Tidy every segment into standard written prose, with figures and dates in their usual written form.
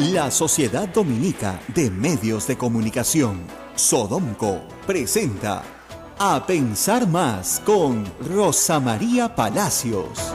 La Sociedad Dominica de Medios de Comunicación, Sodomco, presenta A Pensar Más con Rosa María Palacios.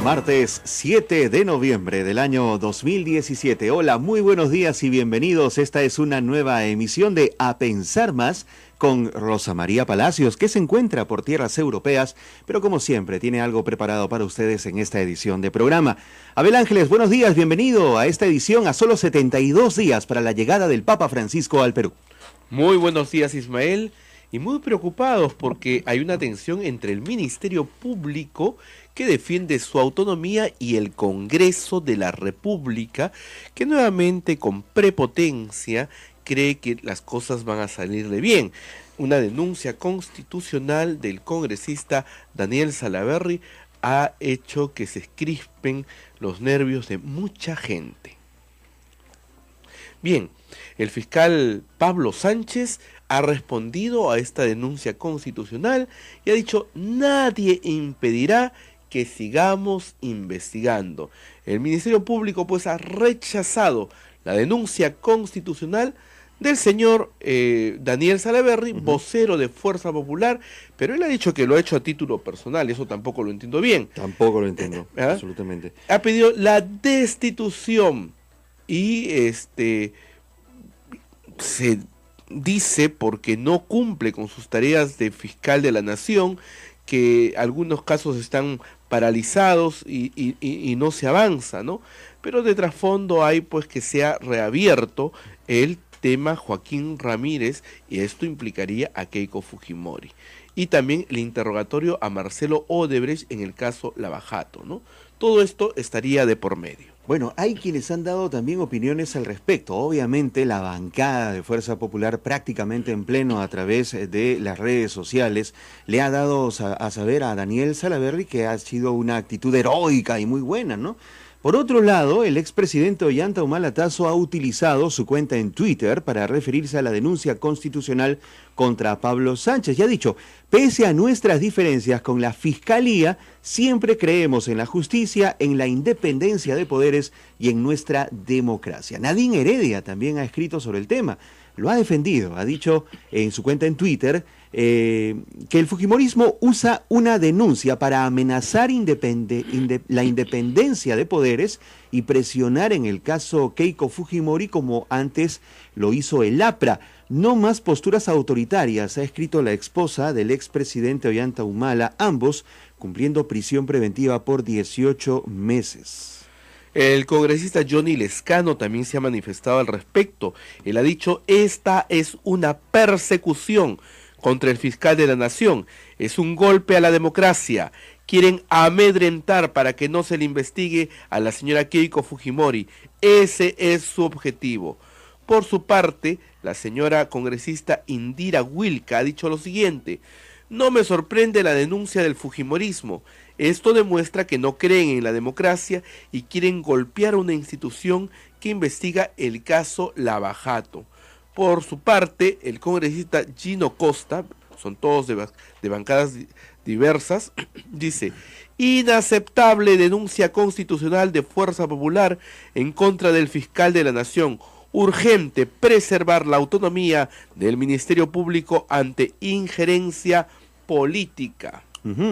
Martes 7 de noviembre del año 2017. Hola, muy buenos días y bienvenidos. Esta es una nueva emisión de A Pensar Más con Rosa María Palacios, que se encuentra por tierras europeas, pero como siempre tiene algo preparado para ustedes en esta edición de programa. Abel Ángeles, buenos días, bienvenido a esta edición a solo 72 días para la llegada del Papa Francisco al Perú. Muy buenos días, Ismael, y muy preocupados porque hay una tensión entre el Ministerio Público, que defiende su autonomía, y el Congreso de la República, que nuevamente con prepotencia cree que las cosas van a salirle bien. Una denuncia constitucional del congresista Daniel Salaverry ha hecho que se crispen los nervios de mucha gente. Bien, el fiscal Pablo Sánchez ha respondido a esta denuncia constitucional y ha dicho: nadie impedirá que sigamos investigando. El Ministerio Público pues ha rechazado la denuncia constitucional del señor Daniel Salaverry, vocero de Fuerza Popular, pero él ha dicho que lo ha hecho a título personal, eso tampoco lo entiendo bien. Tampoco lo entiendo, absolutamente. Ha pedido la destitución y se dice, porque no cumple con sus tareas de fiscal de la nación, que algunos casos están paralizados y no se avanza, ¿no? Pero de trasfondo hay pues que se ha reabierto el tema Joaquín Ramírez, y esto implicaría a Keiko Fujimori. Y también el interrogatorio a Marcelo Odebrecht en el caso Lavajato, ¿no? Todo esto estaría de por medio. Bueno, hay quienes han dado también opiniones al respecto. Obviamente la bancada de Fuerza Popular, prácticamente en pleno a través de las redes sociales, le ha dado a saber a Daniel Salaverry que ha sido una actitud heroica y muy buena, ¿no? Por otro lado, el expresidente Ollanta Humala Tasso ha utilizado su cuenta en Twitter para referirse a la denuncia constitucional contra Pablo Sánchez y ha dicho: pese a nuestras diferencias con la Fiscalía, siempre creemos en la justicia, en la independencia de poderes y en nuestra democracia. Nadine Heredia también ha escrito sobre el tema, lo ha defendido, ha dicho en su cuenta en Twitter que el fujimorismo usa una denuncia para amenazar la independencia de poderes y presionar en el caso Keiko Fujimori como antes lo hizo el APRA. No más posturas autoritarias, ha escrito la esposa del expresidente Ollanta Humala, ambos cumpliendo prisión preventiva por 18 meses. El congresista Johnny Lescano también se ha manifestado al respecto. Él ha dicho: esta es una persecución contra el fiscal de la nación, es un golpe a la democracia. Quieren amedrentar para que no se le investigue a la señora Keiko Fujimori. Ese es su objetivo. Por su parte, la señora congresista Indira Wilka ha dicho lo siguiente: no me sorprende la denuncia del fujimorismo. Esto demuestra que no creen en la democracia y quieren golpear una institución que investiga el caso Lavajato. Por su parte, el congresista Gino Costa, son todos de bancadas diversas, dice: inaceptable denuncia constitucional de Fuerza Popular en contra del fiscal de la nación. Urgente preservar la autonomía del Ministerio Público ante injerencia política.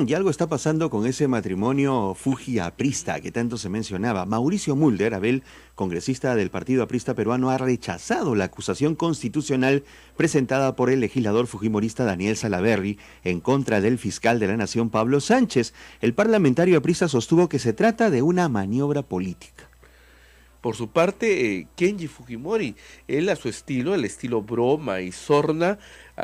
Y algo está pasando con ese matrimonio Fuji-aprista que tanto se mencionaba. Mauricio Mulder, Abel, congresista del Partido Aprista Peruano, ha rechazado la acusación constitucional presentada por el legislador fujimorista Daniel Salaverry en contra del fiscal de la Nación Pablo Sánchez. El parlamentario aprista sostuvo que se trata de una maniobra política. Por su parte, Kenji Fujimori, él a su estilo, el estilo broma y sorna,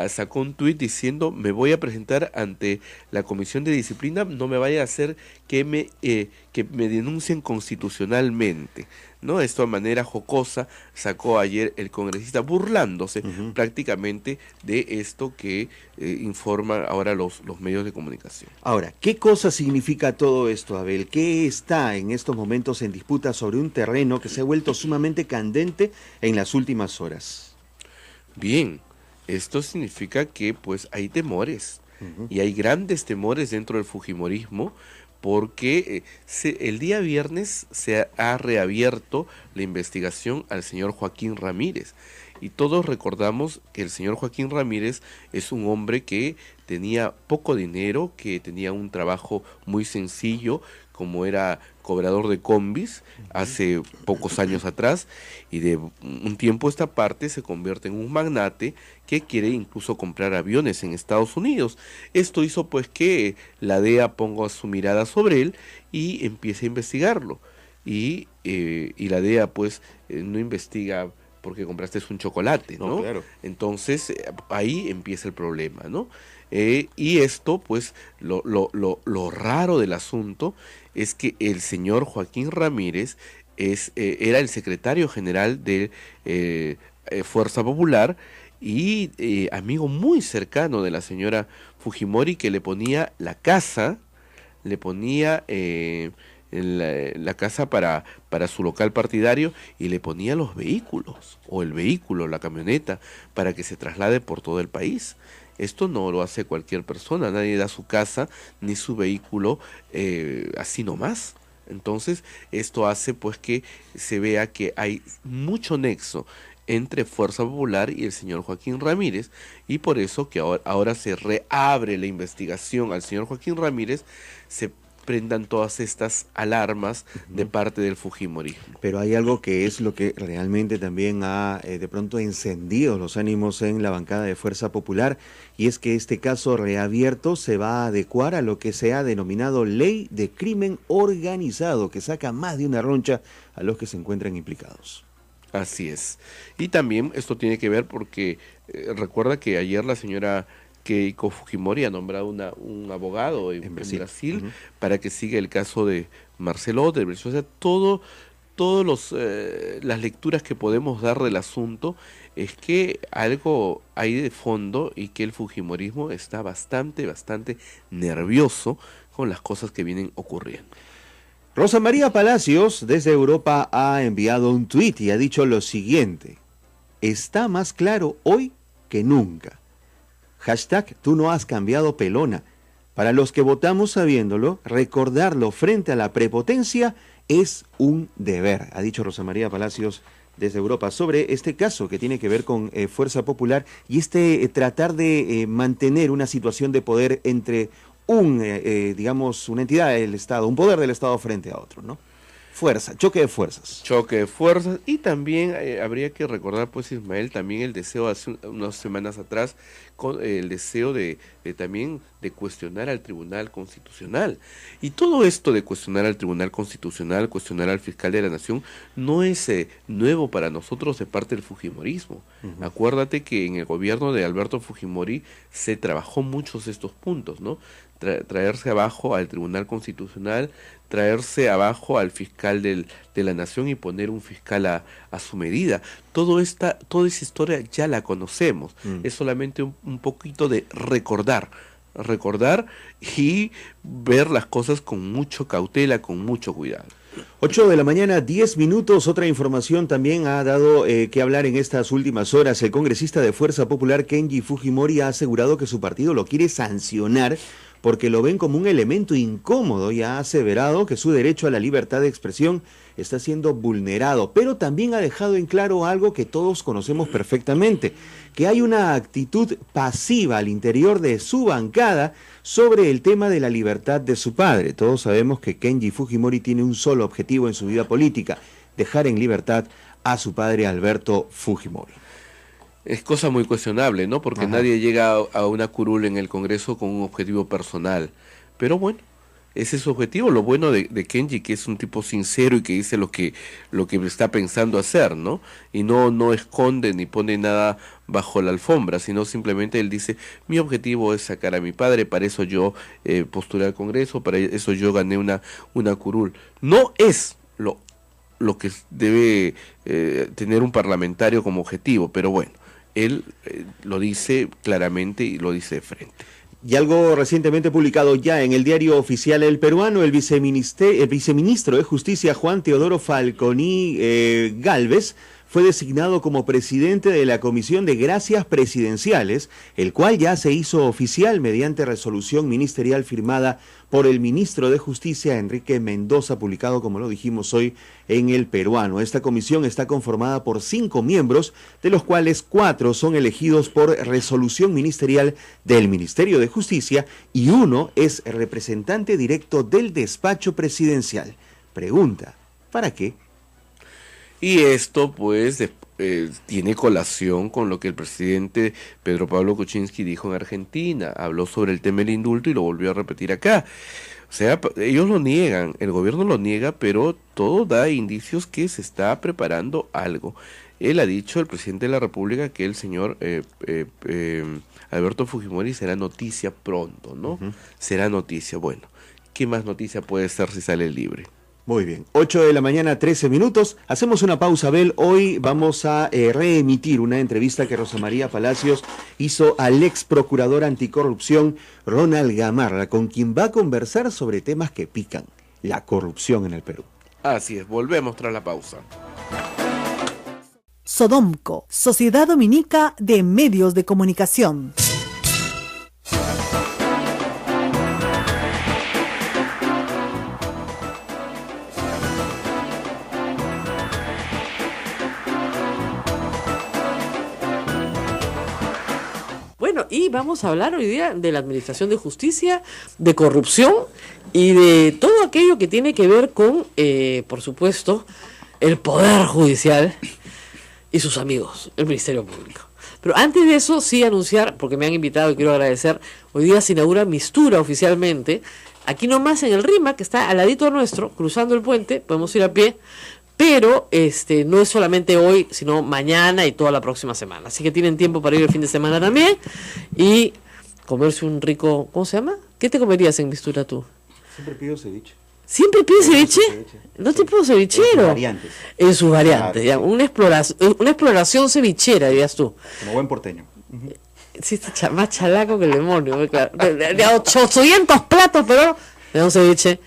sacó un tuit diciendo: me voy a presentar ante la Comisión de Disciplina, no me vaya a hacer que me denuncien constitucionalmente, ¿no? Esto de manera jocosa sacó ayer el congresista, burlándose prácticamente de esto que informan ahora los medios de comunicación. Ahora, ¿qué cosa significa todo esto, Abel? ¿Qué está en estos momentos en disputa sobre un terreno que se ha vuelto sumamente candente en las últimas horas? Bien, esto significa que pues hay temores Y hay grandes temores dentro del fujimorismo porque el día viernes se ha reabierto la investigación al señor Joaquín Ramírez. Y todos recordamos que el señor Joaquín Ramírez es un hombre que tenía poco dinero, que tenía un trabajo muy sencillo, como era cobrador de combis hace pocos años atrás, y de un tiempo a esta parte se convierte en un magnate que quiere incluso comprar aviones en Estados Unidos. Esto hizo pues que la DEA ponga su mirada sobre él y empiece a investigarlo. Y la DEA pues no investiga porque compraste un chocolate, ¿no? No, claro. Entonces ahí empieza el problema, ¿no? Y esto, pues, lo raro del asunto es que el señor Joaquín Ramírez era el secretario general de Fuerza Popular y amigo muy cercano de la señora Fujimori, que le ponía la casa, le ponía la casa para su local partidario y le ponía los vehículos, o el vehículo, la camioneta, para que se traslade por todo el país. Esto no lo hace cualquier persona, nadie da su casa ni su vehículo así nomás. Entonces, esto hace pues que se vea que hay mucho nexo entre Fuerza Popular y el señor Joaquín Ramírez, y por eso que ahora se reabre la investigación al señor Joaquín Ramírez, se prendan todas estas alarmas de parte del fujimorismo. Pero hay algo que es lo que realmente también ha de pronto encendido los ánimos en la bancada de Fuerza Popular, y es que este caso reabierto se va a adecuar a lo que se ha denominado ley de crimen organizado, que saca más de una roncha a los que se encuentran implicados. Así es. Y también esto tiene que ver porque recuerda que ayer la señora Keiko Fujimori ha nombrado un abogado en Brasil para que siga el caso de Marcelo Odebrecht. O sea, todas las lecturas que podemos dar del asunto es que algo hay de fondo y que el fujimorismo está bastante nervioso con las cosas que vienen ocurriendo. Rosa María Palacios desde Europa ha enviado un tuit y ha dicho lo siguiente: está más claro hoy que nunca. Hashtag tú no has cambiado pelona. Para los que votamos sabiéndolo, recordarlo frente a la prepotencia es un deber, ha dicho Rosa María Palacios desde Europa sobre este caso que tiene que ver con Fuerza Popular y tratar de mantener una situación de poder entre digamos, una entidad del Estado, un poder del Estado frente a otro, ¿no? Fuerza, choque de fuerzas. Choque de fuerzas, y también habría que recordar, pues, Ismael, también el deseo hace unas semanas atrás, con el deseo también de cuestionar al Tribunal Constitucional. Y todo esto de cuestionar al Tribunal Constitucional, cuestionar al fiscal de la Nación, no es nuevo para nosotros de parte del fujimorismo. Acuérdate que en el gobierno de Alberto Fujimori se trabajó muchos de estos puntos, ¿no? Traerse abajo al Tribunal Constitucional, traerse abajo al fiscal de la Nación y poner un fiscal a su medida. Toda esa historia ya la conocemos. Es solamente un poquito de recordar y ver las cosas con mucha cautela, con mucho cuidado. 8 de la mañana, 10 minutos. Otra información también ha dado que hablar en estas últimas horas. El congresista de Fuerza Popular, Kenji Fujimori, ha asegurado que su partido lo quiere sancionar porque lo ven como un elemento incómodo y ha aseverado que su derecho a la libertad de expresión está siendo vulnerado, pero también ha dejado en claro algo que todos conocemos perfectamente, que hay una actitud pasiva al interior de su bancada sobre el tema de la libertad de su padre. Todos sabemos que Kenji Fujimori tiene un solo objetivo en su vida política: dejar en libertad a su padre Alberto Fujimori. Es cosa muy cuestionable, ¿no? Porque nadie llega a una curul en el Congreso con un objetivo personal. Pero bueno, ese es su objetivo. Lo bueno de Kenji, que es un tipo sincero y que dice lo que está pensando hacer, ¿no? Y no esconde ni pone nada bajo la alfombra, sino simplemente él dice: mi objetivo es sacar a mi padre, para eso yo postulé al Congreso, para eso yo gané una curul. No es lo que debe tener un parlamentario como objetivo, pero bueno, él lo dice claramente y lo dice de frente. Y algo recientemente publicado ya en el diario oficial El Peruano, el viceministro de Justicia Juan Teodoro Falconi Gálvez fue designado como presidente de la Comisión de Gracias Presidenciales, el cual ya se hizo oficial mediante resolución ministerial firmada por el ministro de Justicia, Enrique Mendoza, publicado, como lo dijimos hoy, en El Peruano. Esta comisión está conformada por 5 miembros, de los cuales 4 son elegidos por resolución ministerial del Ministerio de Justicia y 1 es representante directo del despacho presidencial. Pregunta, ¿para qué? Y esto, pues, tiene colación con lo que el presidente Pedro Pablo Kuczynski dijo en Argentina. Habló sobre el tema del indulto y lo volvió a repetir acá. O sea, ellos lo niegan, el gobierno lo niega, pero todo da indicios que se está preparando algo. Él ha dicho, el presidente de la República, que el señor Alberto Fujimori será noticia pronto, ¿no? Será noticia. Bueno, ¿qué más noticia puede ser si sale libre? Muy bien, 8 de la mañana, 13 minutos. Hacemos una pausa, Abel. Hoy vamos a reemitir una entrevista que Rosa María Palacios hizo al ex procurador anticorrupción Ronald Gamarra, con quien va a conversar sobre temas que pican, la corrupción en el Perú. Así es, volvemos tras la pausa. Sodomco, Sociedad Dominica de Medios de Comunicación. Bueno, y vamos a hablar hoy día de la Administración de Justicia, de corrupción y de todo aquello que tiene que ver con, por supuesto, el Poder Judicial y sus amigos, el Ministerio Público. Pero antes de eso, sí anunciar, porque me han invitado y quiero agradecer, hoy día se inaugura Mistura oficialmente, aquí nomás en el RIMAC, que está al ladito nuestro, cruzando el puente, podemos ir a pie, pero no es solamente hoy, sino mañana y toda la próxima semana. Así que tienen tiempo para ir el fin de semana también y comerse un rico, ¿cómo se llama? ¿Qué te comerías en Mistura tú? Siempre pido ceviche. ¿Siempre pides ceviche? ¿No te puedo cevichero? En sus variantes. En sus variantes, Claro, ya, una exploración cevichera, dirías tú. Como buen porteño. Sí, está más chalaco que el demonio, claro. De 800 platos, pero de un ceviche.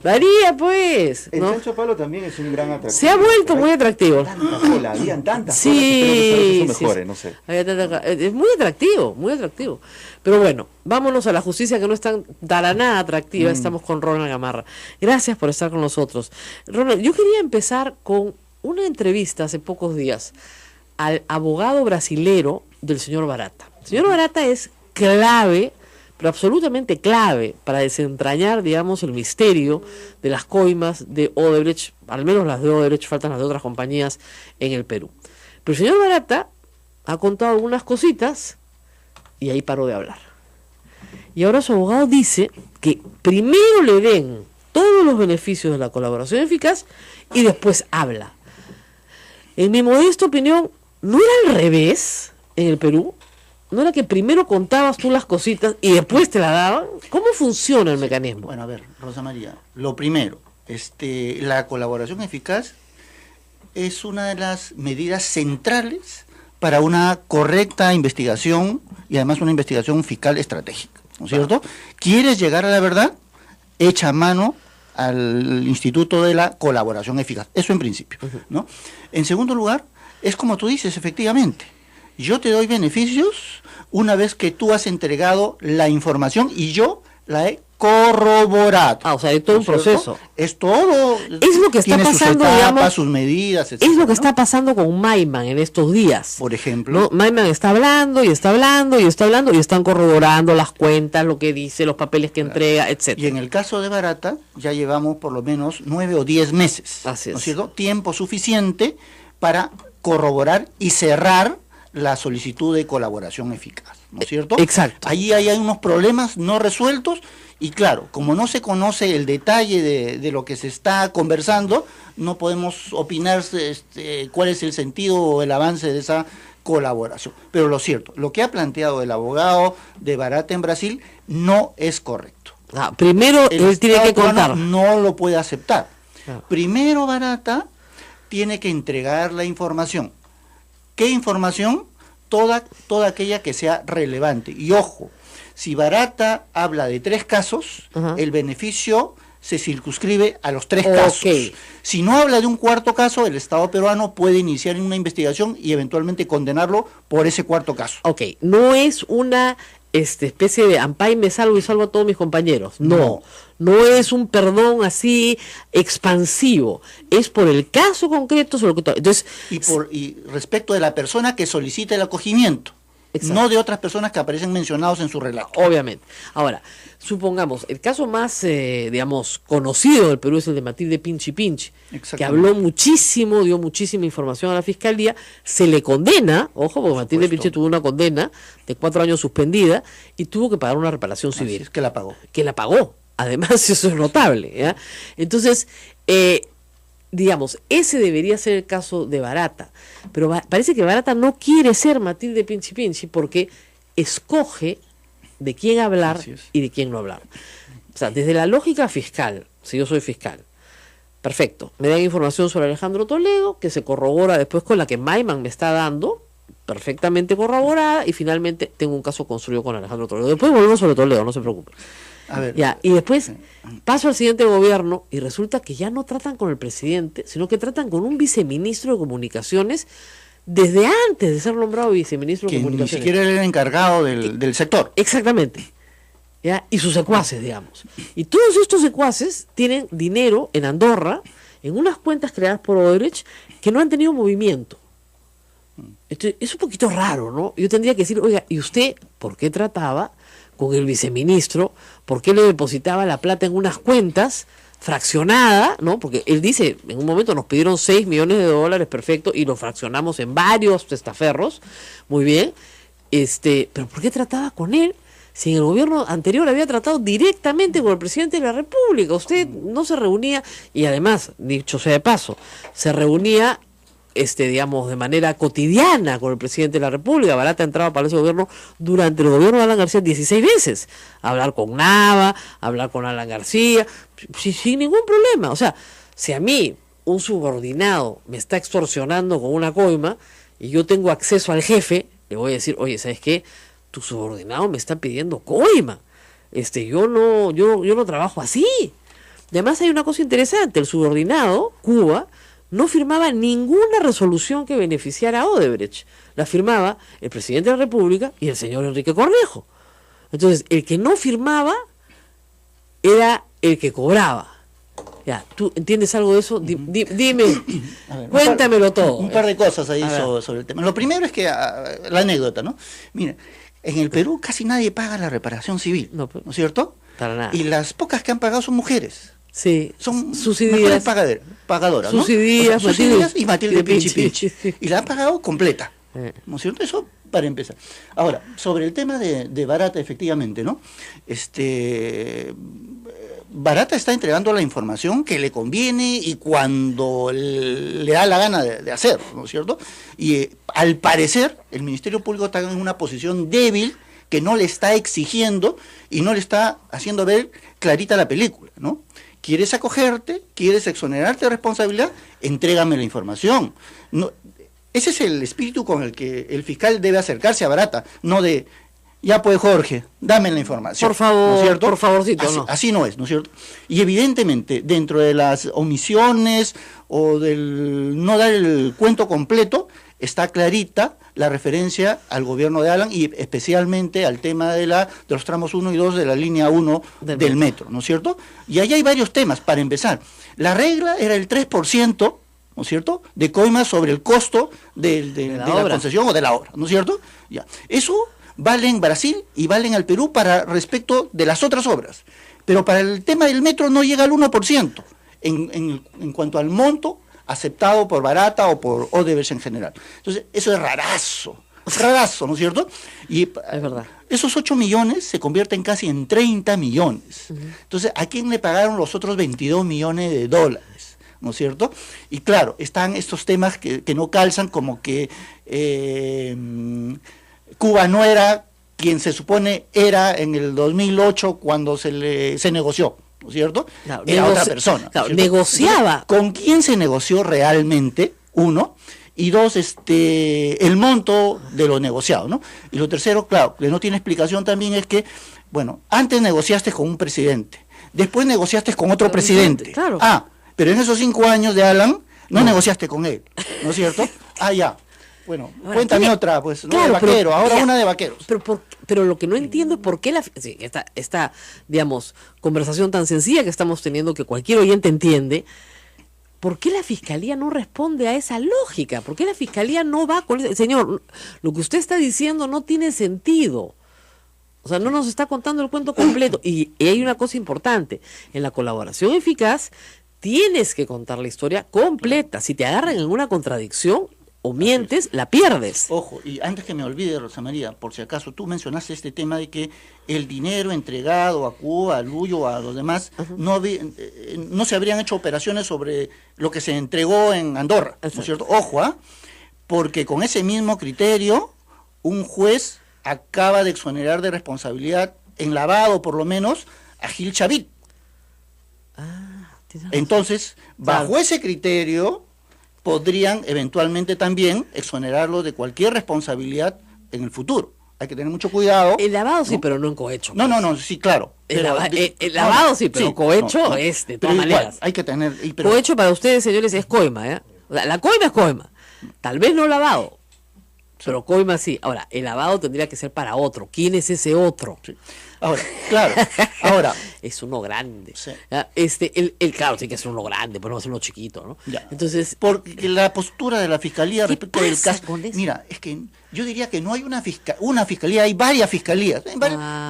Varía, pues, El ¿no? chancho palo también es un gran atractivo. Se ha vuelto muy atractivo. Tanta cola, habían tantas Sí, cosas que espero que sí, mejore, sí. no sé. Es muy atractivo, muy atractivo. Pero bueno, vámonos a la justicia que no es tan para nada atractiva. Estamos con Ronald Gamarra. Gracias por estar con nosotros. Ronald, yo quería empezar con una entrevista hace pocos días al abogado brasilero del señor Barata. El señor Barata es clave, pero absolutamente clave para desentrañar, digamos, el misterio de las coimas de Odebrecht, al menos las de Odebrecht, faltan las de otras compañías en el Perú. Pero el señor Barata ha contado algunas cositas y ahí paró de hablar. Y ahora su abogado dice que primero le den todos los beneficios de la colaboración eficaz y después habla. En mi modesta opinión, ¿no era al revés en el Perú? ¿No era que primero contabas tú las cositas y después te la daban? ¿Cómo funciona el mecanismo? Bueno, a ver, Rosa María, lo primero, la colaboración eficaz es una de las medidas centrales para una correcta investigación y además una investigación fiscal estratégica, ¿no es cierto? ¿Quieres llegar a la verdad? Echa mano al Instituto de la Colaboración Eficaz, eso en principio, ¿no? En segundo lugar, es como tú dices, efectivamente, yo te doy beneficios una vez que tú has entregado la información y yo la he corroborado. O sea, hay todo un proceso. Es todo. Es lo que está tiene pasando, sus etapas, digamos, sus medidas, etcétera, es lo que ¿no? está pasando con Maiman en estos días. Por ejemplo. ¿No? Maiman está hablando y está hablando y está hablando y están corroborando las cuentas, lo que dice, los papeles que entrega, Y etcétera. en el caso de Barata, ya llevamos por lo menos 9 o 10 meses. Así es. ¿No es cierto? Tiempo suficiente para corroborar y cerrar la solicitud de colaboración eficaz, ¿no es cierto? Exacto. Allí hay unos problemas no resueltos y claro, como no se conoce el detalle de lo que se está conversando, no podemos opinar cuál es el sentido o el avance de esa colaboración. Pero lo cierto, lo que ha planteado el abogado de Barata en Brasil no es correcto. Primero El él tiene Estado que contar. peruano no lo puede aceptar. Ah. Primero Barata tiene que entregar la información. ¿Qué información? Toda aquella que sea relevante. Y ojo, si Barata habla de 3 casos, Ajá. el beneficio se circunscribe a los 3 casos. Si no habla de un cuarto caso, el Estado peruano puede iniciar una investigación y eventualmente condenarlo por ese cuarto caso. Ok, no es una especie de ampay me salvo y salvo a todos mis compañeros. No es un perdón así expansivo. Es por el caso concreto sobre lo que entonces y respecto de la persona que solicita el acogimiento. Exacto. No de otras personas que aparecen mencionados en su relato. Obviamente. Ahora, supongamos, el caso más, digamos, conocido del Perú es el de Matilde Pinchi, que habló muchísimo, dio muchísima información a la Fiscalía, se le condena, ojo, porque Matilde Pinchi tuvo una condena de 4 años suspendida y tuvo que pagar una reparación civil. Es que la pagó. Que la pagó. Además, eso es notable. ¿Ya? Entonces, digamos, ese debería ser el caso de Barata, pero parece que Barata no quiere ser Matilde Pinchi porque escoge de quién hablar y de quién no hablar. O sea, desde la lógica fiscal, si yo soy fiscal, perfecto, me dan información sobre Alejandro Toledo, que se corrobora después con la que Maiman me está dando, perfectamente corroborada, y finalmente tengo un caso construido con Alejandro Toledo. Después volvemos sobre Toledo, no se preocupe. A ver, ya, y después paso al siguiente gobierno y resulta que ya no tratan con el presidente, sino que tratan con un viceministro de comunicaciones desde antes de ser nombrado viceministro de comunicaciones. Ni siquiera era el encargado del sector. Exactamente. ¿Ya? Y sus secuaces, digamos. Y todos estos secuaces tienen dinero en Andorra, en unas cuentas creadas por Odebrecht, que no han tenido movimiento. Entonces, es un poquito raro, ¿no? Yo tendría que decir, oiga, ¿y usted por qué trataba con el viceministro? ¿Por qué le depositaba la plata en unas cuentas fraccionada, ¿no? Porque él dice, en un momento nos pidieron $6 millones, perfecto, y lo fraccionamos en varios testaferros, muy bien, pero ¿por qué trataba con él? Si en el gobierno anterior había tratado directamente con el presidente de la República, usted no se reunía, y además, dicho sea de paso, se reunía digamos, de manera cotidiana con el presidente de la República. Barata entraba para ese gobierno durante el gobierno de Alan García 16 veces, a hablar con Nava, a hablar con Alan García, sin ningún problema. O sea, si a mí un subordinado me está extorsionando con una coima y yo tengo acceso al jefe, le voy a decir, oye, ¿sabes qué? Tu subordinado me está pidiendo coima. Yo no trabajo así. Y además hay una cosa interesante, el subordinado, Cuba, no firmaba ninguna resolución que beneficiara a Odebrecht. La firmaba el presidente de la República y el señor Enrique Cornejo. Entonces, el que no firmaba era el que cobraba. Ya, ¿tú entiendes algo de eso? Dime, ver, cuéntamelo todo. Un par de cosas ahí sobre el tema. Lo primero es que, la anécdota, ¿no? Mira, en el Perú casi nadie paga la reparación civil, ¿no es cierto? Para nada. Y las pocas que han pagado son mujeres. Sí, son subsidiadas, pagadoras, ¿no? Subsidiadas y Matilde Pinchi. Y la han pagado completa, ¿no es cierto? Eso para empezar. Ahora, sobre el tema de Barata, efectivamente, ¿no? Barata está entregando la información que le conviene y cuando le da la gana de hacer, ¿no es cierto? Y al parecer, el Ministerio Público está en una posición débil que no le está exigiendo y no le está haciendo ver clarita la película, ¿no? ¿Quieres acogerte? ¿Quieres exonerarte de responsabilidad? Entrégame la información. No, ese es el espíritu con el que el fiscal debe acercarse a Barata, no de, ya pues Jorge, dame la información. Por favor, ¿no es cierto? Por favorcito, así, no. Así no es, ¿no es cierto? Y evidentemente, dentro de las omisiones o del no dar el cuento completo, está clarita la referencia al gobierno de Alan y especialmente al tema de los tramos 1 y 2 de la línea 1 del metro, ¿no es cierto? Y ahí hay varios temas, para empezar. La regla era el 3%, ¿no es cierto?, de coima sobre el costo de la concesión o de la obra, ¿no es cierto? Ya. Eso vale en Brasil y vale en el Perú para respecto de las otras obras. Pero para el tema del metro no llega al 1% en cuanto al monto aceptado por Barata o por Odebrecht en general. Entonces, eso es rarazo, ¿no es cierto? Y es verdad. Esos 8 millones se convierten casi en 30 millones. Entonces, ¿a quién le pagaron los otros 22 millones de dólares? ¿No es cierto? Y claro, están estos temas que no calzan, como que Cuba no era quien se supone era en el 2008 cuando se negoció, ¿no es cierto? Claro, era otra persona. Claro, negociaba. ¿Con quién se negoció realmente? Uno. Y dos, el monto de lo negociado, ¿no? Y lo tercero, claro, que no tiene explicación también es que, bueno, antes negociaste con un presidente, después negociaste con otro presidente. Claro. Ah, pero en esos 5 años de Alan, no negociaste con él, ¿no es cierto? Ah, ya. Bueno, Ahora, cuéntame ¿qué? otra, pues, ¿no? Claro, De vaquero, pero, ahora ya, una de vaqueros. Pero lo que no entiendo es por qué esta, digamos, conversación tan sencilla que estamos teniendo, que cualquier oyente entiende, ¿por qué la Fiscalía no responde a esa lógica? ¿Por qué la Fiscalía no va con eso? Señor, lo que usted está diciendo no tiene sentido. O sea, no nos está contando el cuento completo. Y hay una cosa importante. En la colaboración eficaz, tienes que contar la historia completa. Si te agarran en una contradicción o mientes, la pierdes. Ojo, y antes que me olvide, Rosa María, por si acaso, tú mencionaste este tema de que el dinero entregado a Cuba, a Luyo, a los demás, no se habrían hecho operaciones sobre lo que se entregó en Andorra, ¿no es cierto? Ojo, porque con ese mismo criterio, un juez acaba de exonerar de responsabilidad, en lavado por lo menos, a Gil Chavit. Entonces, bajo ese criterio, podrían eventualmente también exonerarlo de cualquier responsabilidad en el futuro. Hay que tener mucho cuidado. El lavado ¿no? sí, pero no en cohecho. No, sí, claro. El lavado sí, pero cohecho es de todas maneras. Igual, hay que tener... Cohecho para ustedes, señores, es coima, ¿eh? O sea, la coima es coima. Tal vez no lavado, pero coima sí. Ahora, el lavado tendría que ser para otro. ¿Quién es ese otro? Sí. Ahora, claro, ahora... es uno grande. Sí. Claro, sí que es uno grande, pero no es uno chiquito, ¿no? Ya. Entonces... Porque la postura de la Fiscalía respecto del caso... con eso? Mira, es que yo diría que no hay una fiscalía, hay varias fiscalías,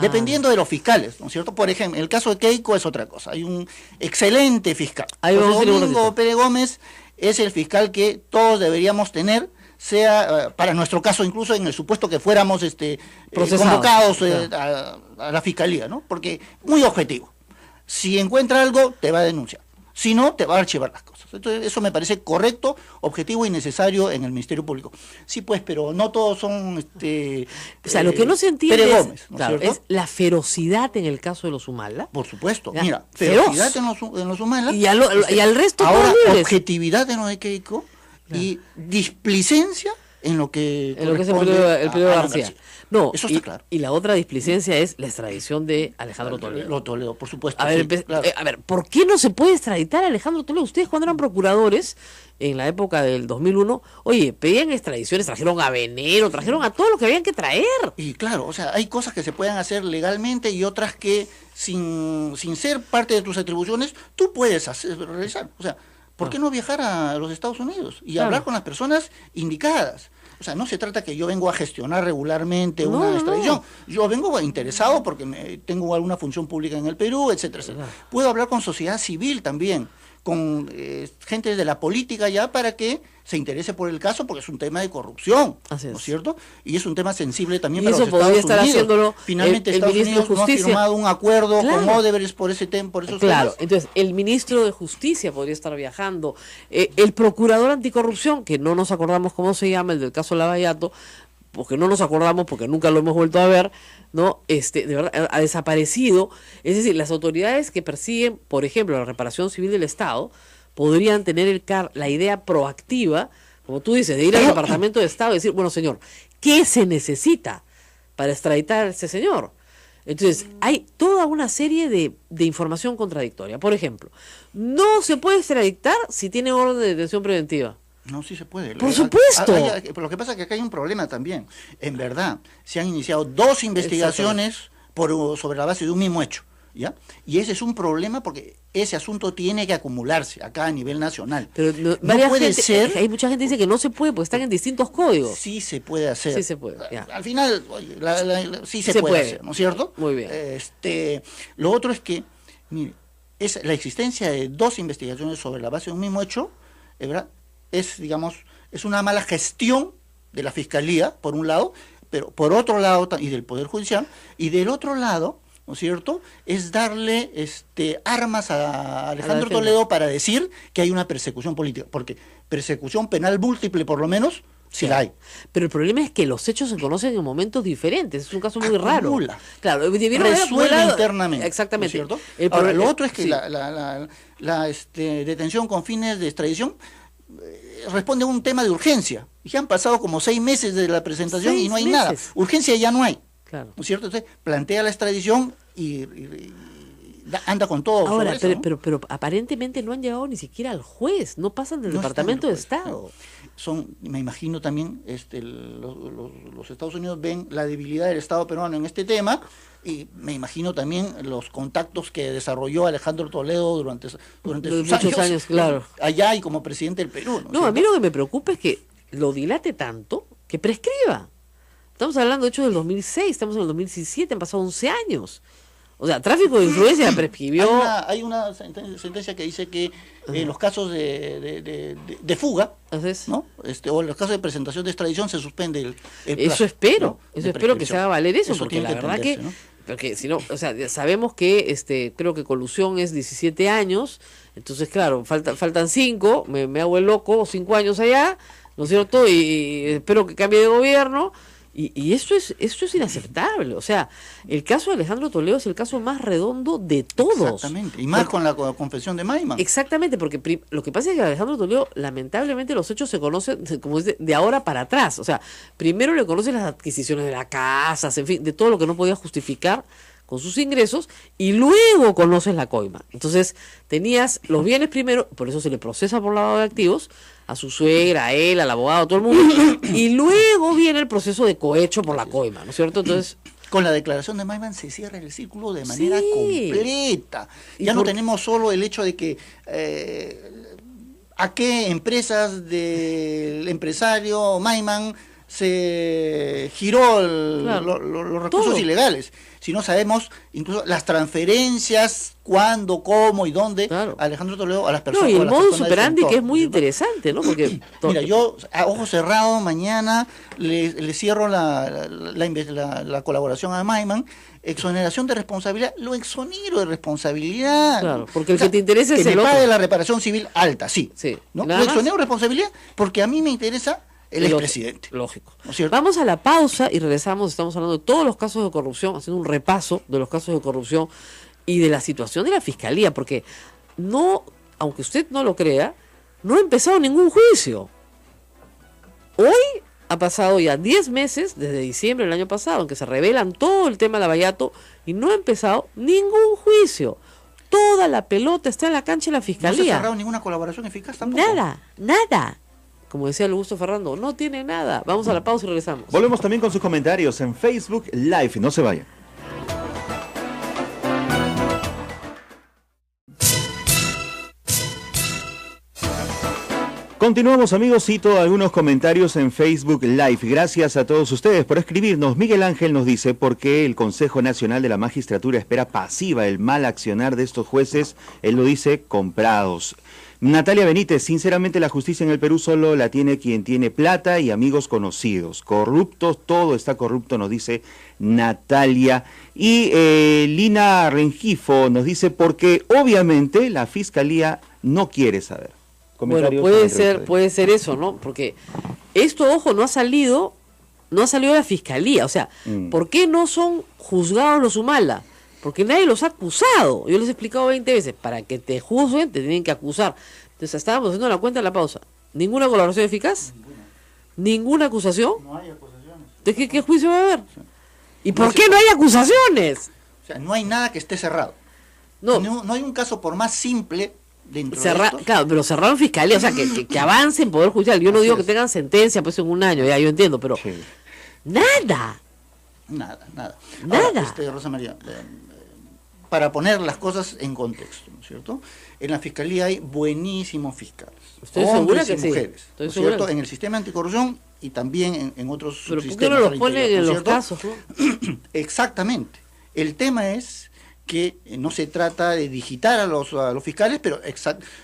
dependiendo de los fiscales, ¿no es cierto? Por ejemplo, en el caso de Keiko es otra cosa, hay un excelente fiscal. Ahí vamos a ir Domingo Pérez Gómez es el fiscal que todos deberíamos tener, sea para nuestro caso incluso en el supuesto que fuéramos convocados a la fiscalía, ¿no? Porque muy objetivo. Si encuentra algo, te va a denunciar. Si no, te va a archivar las cosas. Entonces, eso me parece correcto, objetivo y necesario en el Ministerio Público. Sí, pues, pero no todos son... o sea, lo que no se entiende Pérez Gómez, ¿no es la ferocidad en el caso de los Humala. Por supuesto. Ya, Mira, feroz. ferocidad en los Humala. Y al resto ahora, todos libres. objetividad en lo de Keiko y displicencia en lo que es el corresponde periodo a García. No, eso está claro. Y la otra displicencia es la extradición de Alejandro Toledo. Toledo, por supuesto. A ver, sí, claro. a ver, ¿por qué no se puede extraditar a Alejandro Toledo? Ustedes cuando eran procuradores, en la época del 2001, oye, pedían extradiciones, trajeron a Venero, trajeron a todo lo que habían que traer. Y claro, o sea, hay cosas que se pueden hacer legalmente y otras que sin ser parte de tus atribuciones, tú puedes realizar. O sea, ¿por qué no viajar a los Estados Unidos y hablar con las personas indicadas? O sea, no se trata que yo vengo a gestionar regularmente una extradición. Yo vengo interesado porque tengo alguna función pública en el Perú, etcétera, etcétera. Puedo hablar con sociedad civil también, con gente de la política ya para que se interese por el caso, porque es un tema de corrupción, ¿no es cierto? Y es un tema sensible también y para eso los podría Estados estar Unidos. haciéndolo Finalmente el Estados ministro Unidos de no ha Justicia. firmado un acuerdo con Claro. Odebrecht por esos Claro, temas. entonces el ministro de Justicia podría estar viajando, el procurador anticorrupción, que no nos acordamos cómo se llama, el del caso Lavallato, porque no nos acordamos, porque nunca lo hemos vuelto a ver, ¿no? De verdad, ha desaparecido. Es decir, las autoridades que persiguen, por ejemplo, la reparación civil del Estado, podrían tener la idea proactiva, como tú dices, de ir al Departamento de Estado y decir, bueno, señor, ¿qué se necesita para extraditar a ese señor? Entonces, hay toda una serie de información contradictoria. Por ejemplo, no se puede extraditar si tiene orden de detención preventiva. No, sí se puede. Por supuesto. Pero lo que pasa es que acá hay un problema también. En verdad, se han iniciado 2 investigaciones sobre la base de un mismo hecho, ¿ya? Y ese es un problema porque ese asunto tiene que acumularse acá a nivel nacional. Pero no puede ser... Hay mucha gente que dice que no se puede porque están en distintos códigos. Sí se puede hacer. Sí se puede, ya. Al final, oye, sí se puede hacer, ¿no es cierto? Muy bien. Lo otro es que, mire, la existencia de 2 investigaciones sobre la base de un mismo hecho, ¿verdad? Es una mala gestión de la Fiscalía, por un lado, pero por otro lado, y del Poder Judicial, y del otro lado, ¿no es cierto?, es darle armas a Alejandro Toledo para decir que hay una persecución política, porque persecución penal múltiple, por lo menos, sí la hay. Pero el problema es que los hechos se conocen en momentos diferentes, es un caso muy raro. Claro, resuelve internamente. Exactamente. ¿No es cierto? Ahora, lo otro es que la detención con fines de extradición responde a un tema de urgencia. Ya han pasado como 6 meses de la presentación y no hay nada. Urgencia ya no hay. Claro. ¿No es cierto? Entonces, plantea la extradición y anda con todo. Ahora, sobre eso, pero aparentemente no han llegado ni siquiera al juez, no pasan del No Departamento están de en el juez, Estado. me imagino también, los Estados Unidos ven la debilidad del Estado peruano en este tema, y me imagino también los contactos que desarrolló Alejandro Toledo durante sus muchos años, claro. allá y como presidente del Perú. No, a mí lo que me preocupa es que lo dilate tanto que prescriba. Estamos hablando de hecho del 2006, estamos en el 2017, han pasado 11 años. O sea, tráfico de influencia prescribió. Hay una sentencia que dice que los casos de fuga, ¿no? O los casos de presentación de extradición se suspende el plazo. Eso espero, ¿no? eso espero que se haga valer eso, porque tiene la verdad que, ¿no? porque si no, o sea, sabemos que creo que colusión es 17 años, entonces claro, faltan 5, me hago el loco, 5 años allá, ¿no es cierto? Y espero que cambie de gobierno. Y esto es inaceptable. O sea, el caso de Alejandro Toledo es el caso más redondo de todos. Exactamente. Y más con la confesión de Maiman. Exactamente, porque lo que pasa es que Alejandro Toledo, lamentablemente, los hechos se conocen, como dice, de ahora para atrás. O sea, primero le conocen las adquisiciones de las casas, en fin, de todo lo que no podía justificar con sus ingresos, y luego conoces la coima. Entonces, tenías los bienes primero, por eso se le procesa por lavado de activos, a su suegra, a él, al abogado, a todo el mundo, y luego viene el proceso de cohecho por la coima, ¿no es cierto? Entonces, con la declaración de Maiman se cierra el círculo de manera Sí. completa. Ya no tenemos solo el hecho de que a qué empresas del empresario Maiman se giró los recursos Todo. ilegales, sino sabemos incluso las transferencias, cuándo, cómo y dónde Alejandro Toledo a las personas. No, y el modus personas de su operandi, que es entorno, muy ¿sí? interesante, ¿no? Porque Mira, yo a ojo cerrado mañana le cierro la colaboración a Maiman, exoneración de responsabilidad, lo exonero de responsabilidad. Claro, porque el que te interesa es que el me otro. pague la reparación civil alta, sí. ¿No? Nada Lo más. exonero de responsabilidad porque a mí me interesa el expresidente. Lógico. ¿No es cierto? Vamos a la pausa y regresamos. Estamos hablando de todos los casos de corrupción, haciendo un repaso de los casos de corrupción y de la situación de la fiscalía, porque no, aunque usted no lo crea, no ha empezado ningún juicio. Hoy ha pasado ya 10 meses, desde diciembre del año pasado, en que se revelan todo el tema de Lavallato, y no ha empezado ningún juicio. Toda la pelota está en la cancha de la No se ha fiscalía. cerrado ninguna colaboración eficaz tampoco. Nada. Como decía Augusto Ferrando, no tiene nada. Vamos a la pausa y regresamos. Volvemos también con sus comentarios en Facebook Live. No se vayan. Continuamos, amigos, cito algunos comentarios en Facebook Live. Gracias a todos ustedes por escribirnos. Miguel Ángel nos dice: ¿por qué el Consejo Nacional de la Magistratura espera pasiva el mal accionar de estos jueces? Él lo dice, comprados. Natalia Benítez: sinceramente la justicia en el Perú solo la tiene quien tiene plata y amigos conocidos. Corruptos, todo está corrupto, nos dice Natalia. Y Lina Rengifo nos dice: porque obviamente la Fiscalía no quiere saber. Bueno, puede ser eso, ¿no? Porque esto, ojo, no ha salido de la Fiscalía. O sea, ¿por qué no son juzgados los Humala? Porque nadie los ha acusado. Yo les he explicado 20 veces, para que te juzguen te tienen que acusar. Entonces estábamos haciendo la cuenta en la pausa. ¿Ninguna colaboración eficaz? ¿Ninguna acusación? No hay acusaciones. ¿De qué juicio va a haber? ¿Y por qué no hay acusaciones? O sea, no hay nada que esté cerrado. No hay un caso por más simple dentro de esto. Claro, pero cerraron Fiscalía, o sea, que avance en Poder Judicial. Yo no digo que tengan sentencia pues en un año, ya yo entiendo, pero Sí. nada. Nada. Nada. Ahora, Rosa María, para poner las cosas en contexto, ¿no es cierto? En la Fiscalía hay buenísimos fiscales. Estoy segura hombres que y sí. mujeres, Estoy ¿no es segura cierto? que- En el sistema anticorrupción y también en otros Pero ¿por qué sistemas no al los ponen interior, en ¿no los es cierto? casos, no? Exactamente. El tema es que no se trata de digitar a los fiscales, pero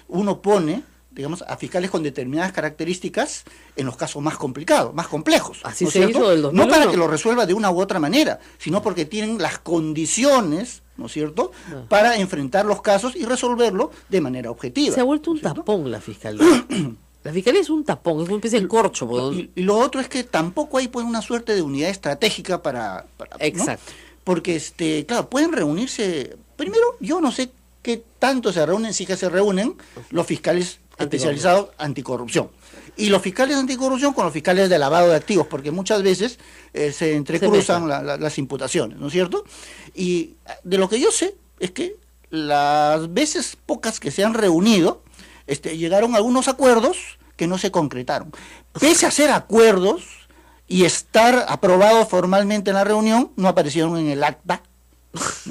uno pone, digamos, a fiscales con determinadas características en los casos más complicados, más complejos. Así ¿no es se cierto? hizo del No 2001. para que lo resuelva de una u otra manera, sino porque tienen las condiciones, ¿no es cierto?, para enfrentar los casos y resolverlo de manera objetiva. Se ha vuelto ¿no un es cierto? tapón la Fiscalía. La Fiscalía es un tapón, es una especie de corcho. Y lo otro es que tampoco hay pues una suerte de unidad estratégica para ¿no? Exacto. Porque claro, pueden reunirse. Primero, yo no sé qué tanto se reúnen, sí que se reúnen los fiscales especializados anticorrupción. Y los fiscales anticorrupción con los fiscales de lavado de activos, porque muchas veces se entrecruzan las imputaciones, ¿no es cierto? Y de lo que yo sé es que las veces pocas que se han reunido, llegaron a algunos acuerdos que no se concretaron. Pese a hacer acuerdos y estar aprobados formalmente en la reunión, no aparecieron en el acta,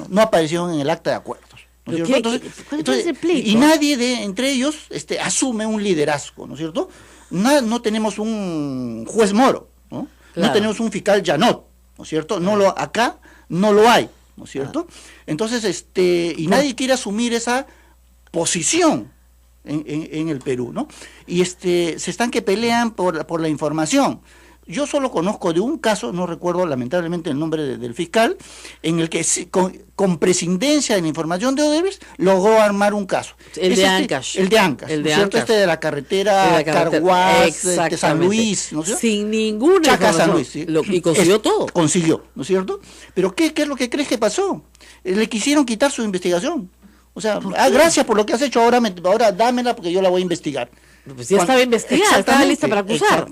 no aparecieron en el acta de acuerdos. ¿No es cierto? Entonces, y nadie entre ellos asume un liderazgo, ¿no es cierto? No tenemos un juez Moro, ¿no? Claro. No tenemos un fiscal Janot, ¿no es cierto? Acá no lo hay, ¿no es cierto? Entonces, y nadie quiere asumir esa posición en el Perú, ¿no? Y se están que pelean por la información. Yo solo conozco de un caso, no recuerdo lamentablemente el nombre del fiscal, en el que con prescindencia de la información de Odebrecht logró armar un caso. El de Ancash. El de Ancash, ¿no es cierto? De la carretera Carhuaz, San Luis, ¿no es cierto? Sin ninguna Chaca, San Luis, ¿sí? Y consiguió todo. Consiguió, ¿no es cierto? Pero ¿qué es lo que crees que pasó? Le quisieron quitar su investigación. O sea, gracias por lo que has hecho, ahora dámela porque yo la voy a investigar. Pues ya estaba investigada, estaba lista para acusar.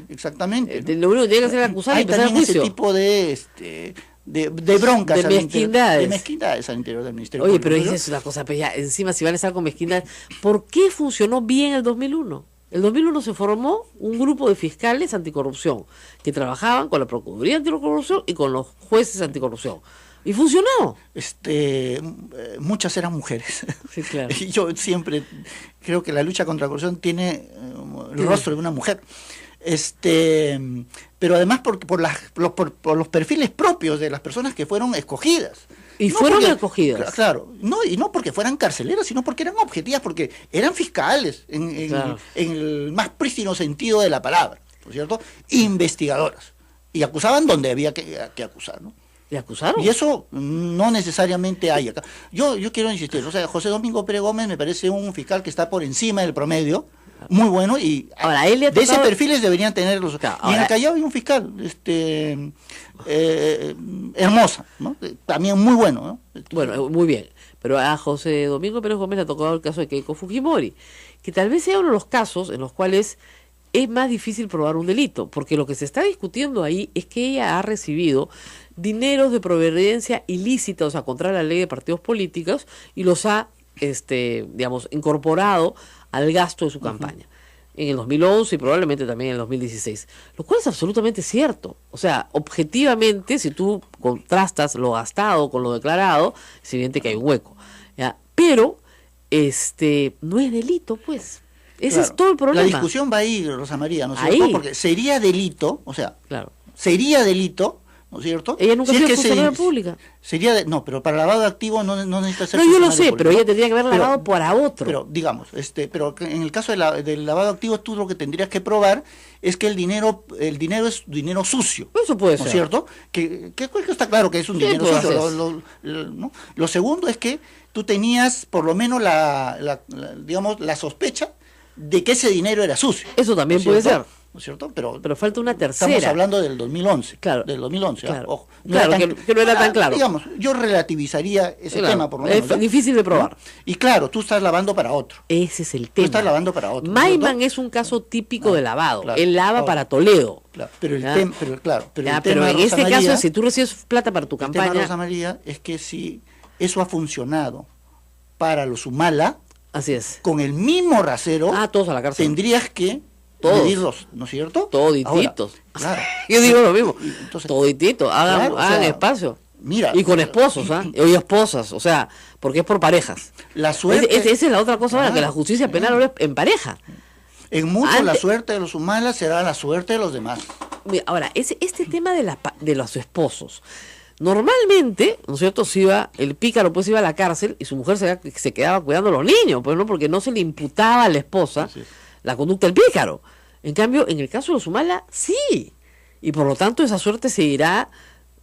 Exactamente. Lo único que tiene que hacer es acusar y empezar el juicio. Ese tipo de broncas. De mezquindades. De mezquindades al interior del Ministerio Oye, Público. pero esa es una cosa, pues ya, encima si van a estar con mezquindades, ¿por qué funcionó bien el 2001? El 2001 se formó un grupo de fiscales anticorrupción que trabajaban con la Procuraduría Anticorrupción y con los jueces anticorrupción. Y funcionó. Muchas eran mujeres. Sí, claro. Y yo siempre creo que la lucha contra la corrupción tiene el rostro de una mujer. Pero además por los perfiles propios de las personas que fueron escogidas. Y no fueron escogidas. Claro, y no porque fueran carceleras, sino porque eran objetivas, porque eran fiscales en el más prístino sentido de la palabra, ¿no es cierto? Investigadoras. Y acusaban donde había que acusar, ¿no? ¿Le acusaron? Y eso no necesariamente hay acá. Yo quiero insistir, o sea, José Domingo Pérez Gómez me parece un fiscal que está por encima del promedio, muy bueno, y ahora, él le ha de tocado... ese perfil deberían tenerlos. Claro, y en el Callao hay un fiscal, Hermosa, ¿no? También muy bueno, ¿no? Bueno, muy bien. Pero a José Domingo Pérez Gómez le ha tocado el caso de Keiko Fujimori, que tal vez sea uno de los casos en los cuales es más difícil probar un delito, porque lo que se está discutiendo ahí es que ella ha recibido dineros de proveniencia ilícita, o sea, contra la ley de partidos políticos, y los ha, incorporado al gasto de su campaña. En el 2011 y probablemente también en el 2016. Lo cual es absolutamente cierto. O sea, objetivamente, si tú contrastas lo gastado con lo declarado, es evidente que hay un hueco. ¿Ya? Pero, no es delito, pues. Ese es todo el problema. La discusión va a ir, Rosa María, ¿no es cierto? Porque sería delito, o sea, sería delito, ¿no es cierto? Ella nunca ha sido funcionaria pública. No, pero para lavado de activos no necesita ser. No, yo lo sé, público, pero ella tendría que haber lavado para otro. Pero, digamos, pero en el caso del lavado de activos, tú lo que tendrías que probar es que el dinero es dinero sucio. Eso puede ser. ¿No es cierto? Que está claro que es un dinero sucio. ¿No? Lo segundo es que tú tenías por lo menos la sospecha de que ese dinero era sucio. Eso también puede ser. ¿No es cierto? Pero falta una tercera. Estamos hablando del 2011. Claro. Del 2011, claro. Ojo. Que no era tan claro. Digamos, yo relativizaría ese tema por lo menos. Es difícil de probar. ¿No? Y claro, tú estás lavando para otro. Ese es el tema. Tú estás lavando para otro. Maiman es un caso típico de lavado. Claro. Él lava para Toledo. Claro. Pero el tema en este caso, si tú recibes plata para tu campaña. El tema de Rosa María es que si eso ha funcionado para los Humala, así es, con el mismo rasero, todos a la cárcel. Tendrías que medirlos, ¿no es cierto? Todititos. Claro. Yo digo lo mismo. Entonces, todititos, hagan espacio. Mira. Y con esposos, y esposas, o sea, porque es por parejas. La suerte. Esa es la otra cosa ahora, que la justicia penal ahora es en pareja. En mucho la suerte de los Humala será la suerte de los demás. Mira, ahora, este tema de los esposos. Normalmente, ¿no es cierto?, el pícaro pues iba a la cárcel y su mujer se quedaba cuidando a los niños, pues no, porque no se le imputaba a la esposa la conducta del pícaro. En cambio, en el caso de los Humala, sí. Y por lo tanto, esa suerte se irá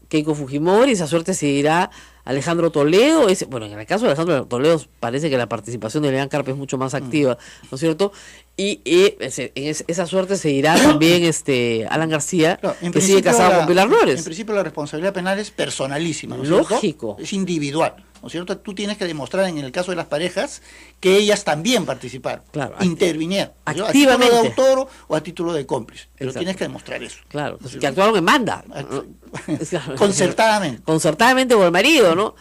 Keiko Fujimori, esa suerte se irá Alejandro Toledo. En el caso de Alejandro Toledo parece que la participación de Leán Carpe es mucho más activa, ¿no es cierto? Y en esa suerte se irá también Alan García, que sigue casado con Pilar Flores. En principio la responsabilidad penal es personalísima, ¿no es lógico. Es individual, ¿no es cierto? Tú tienes que demostrar en el caso de las parejas que ellas también participaron, intervinieron, activamente, a título de autor o a título de cómplice, pero tienes que demostrar eso. Claro, que actuaron en banda. Concertadamente. Concertadamente con el marido, ¿no?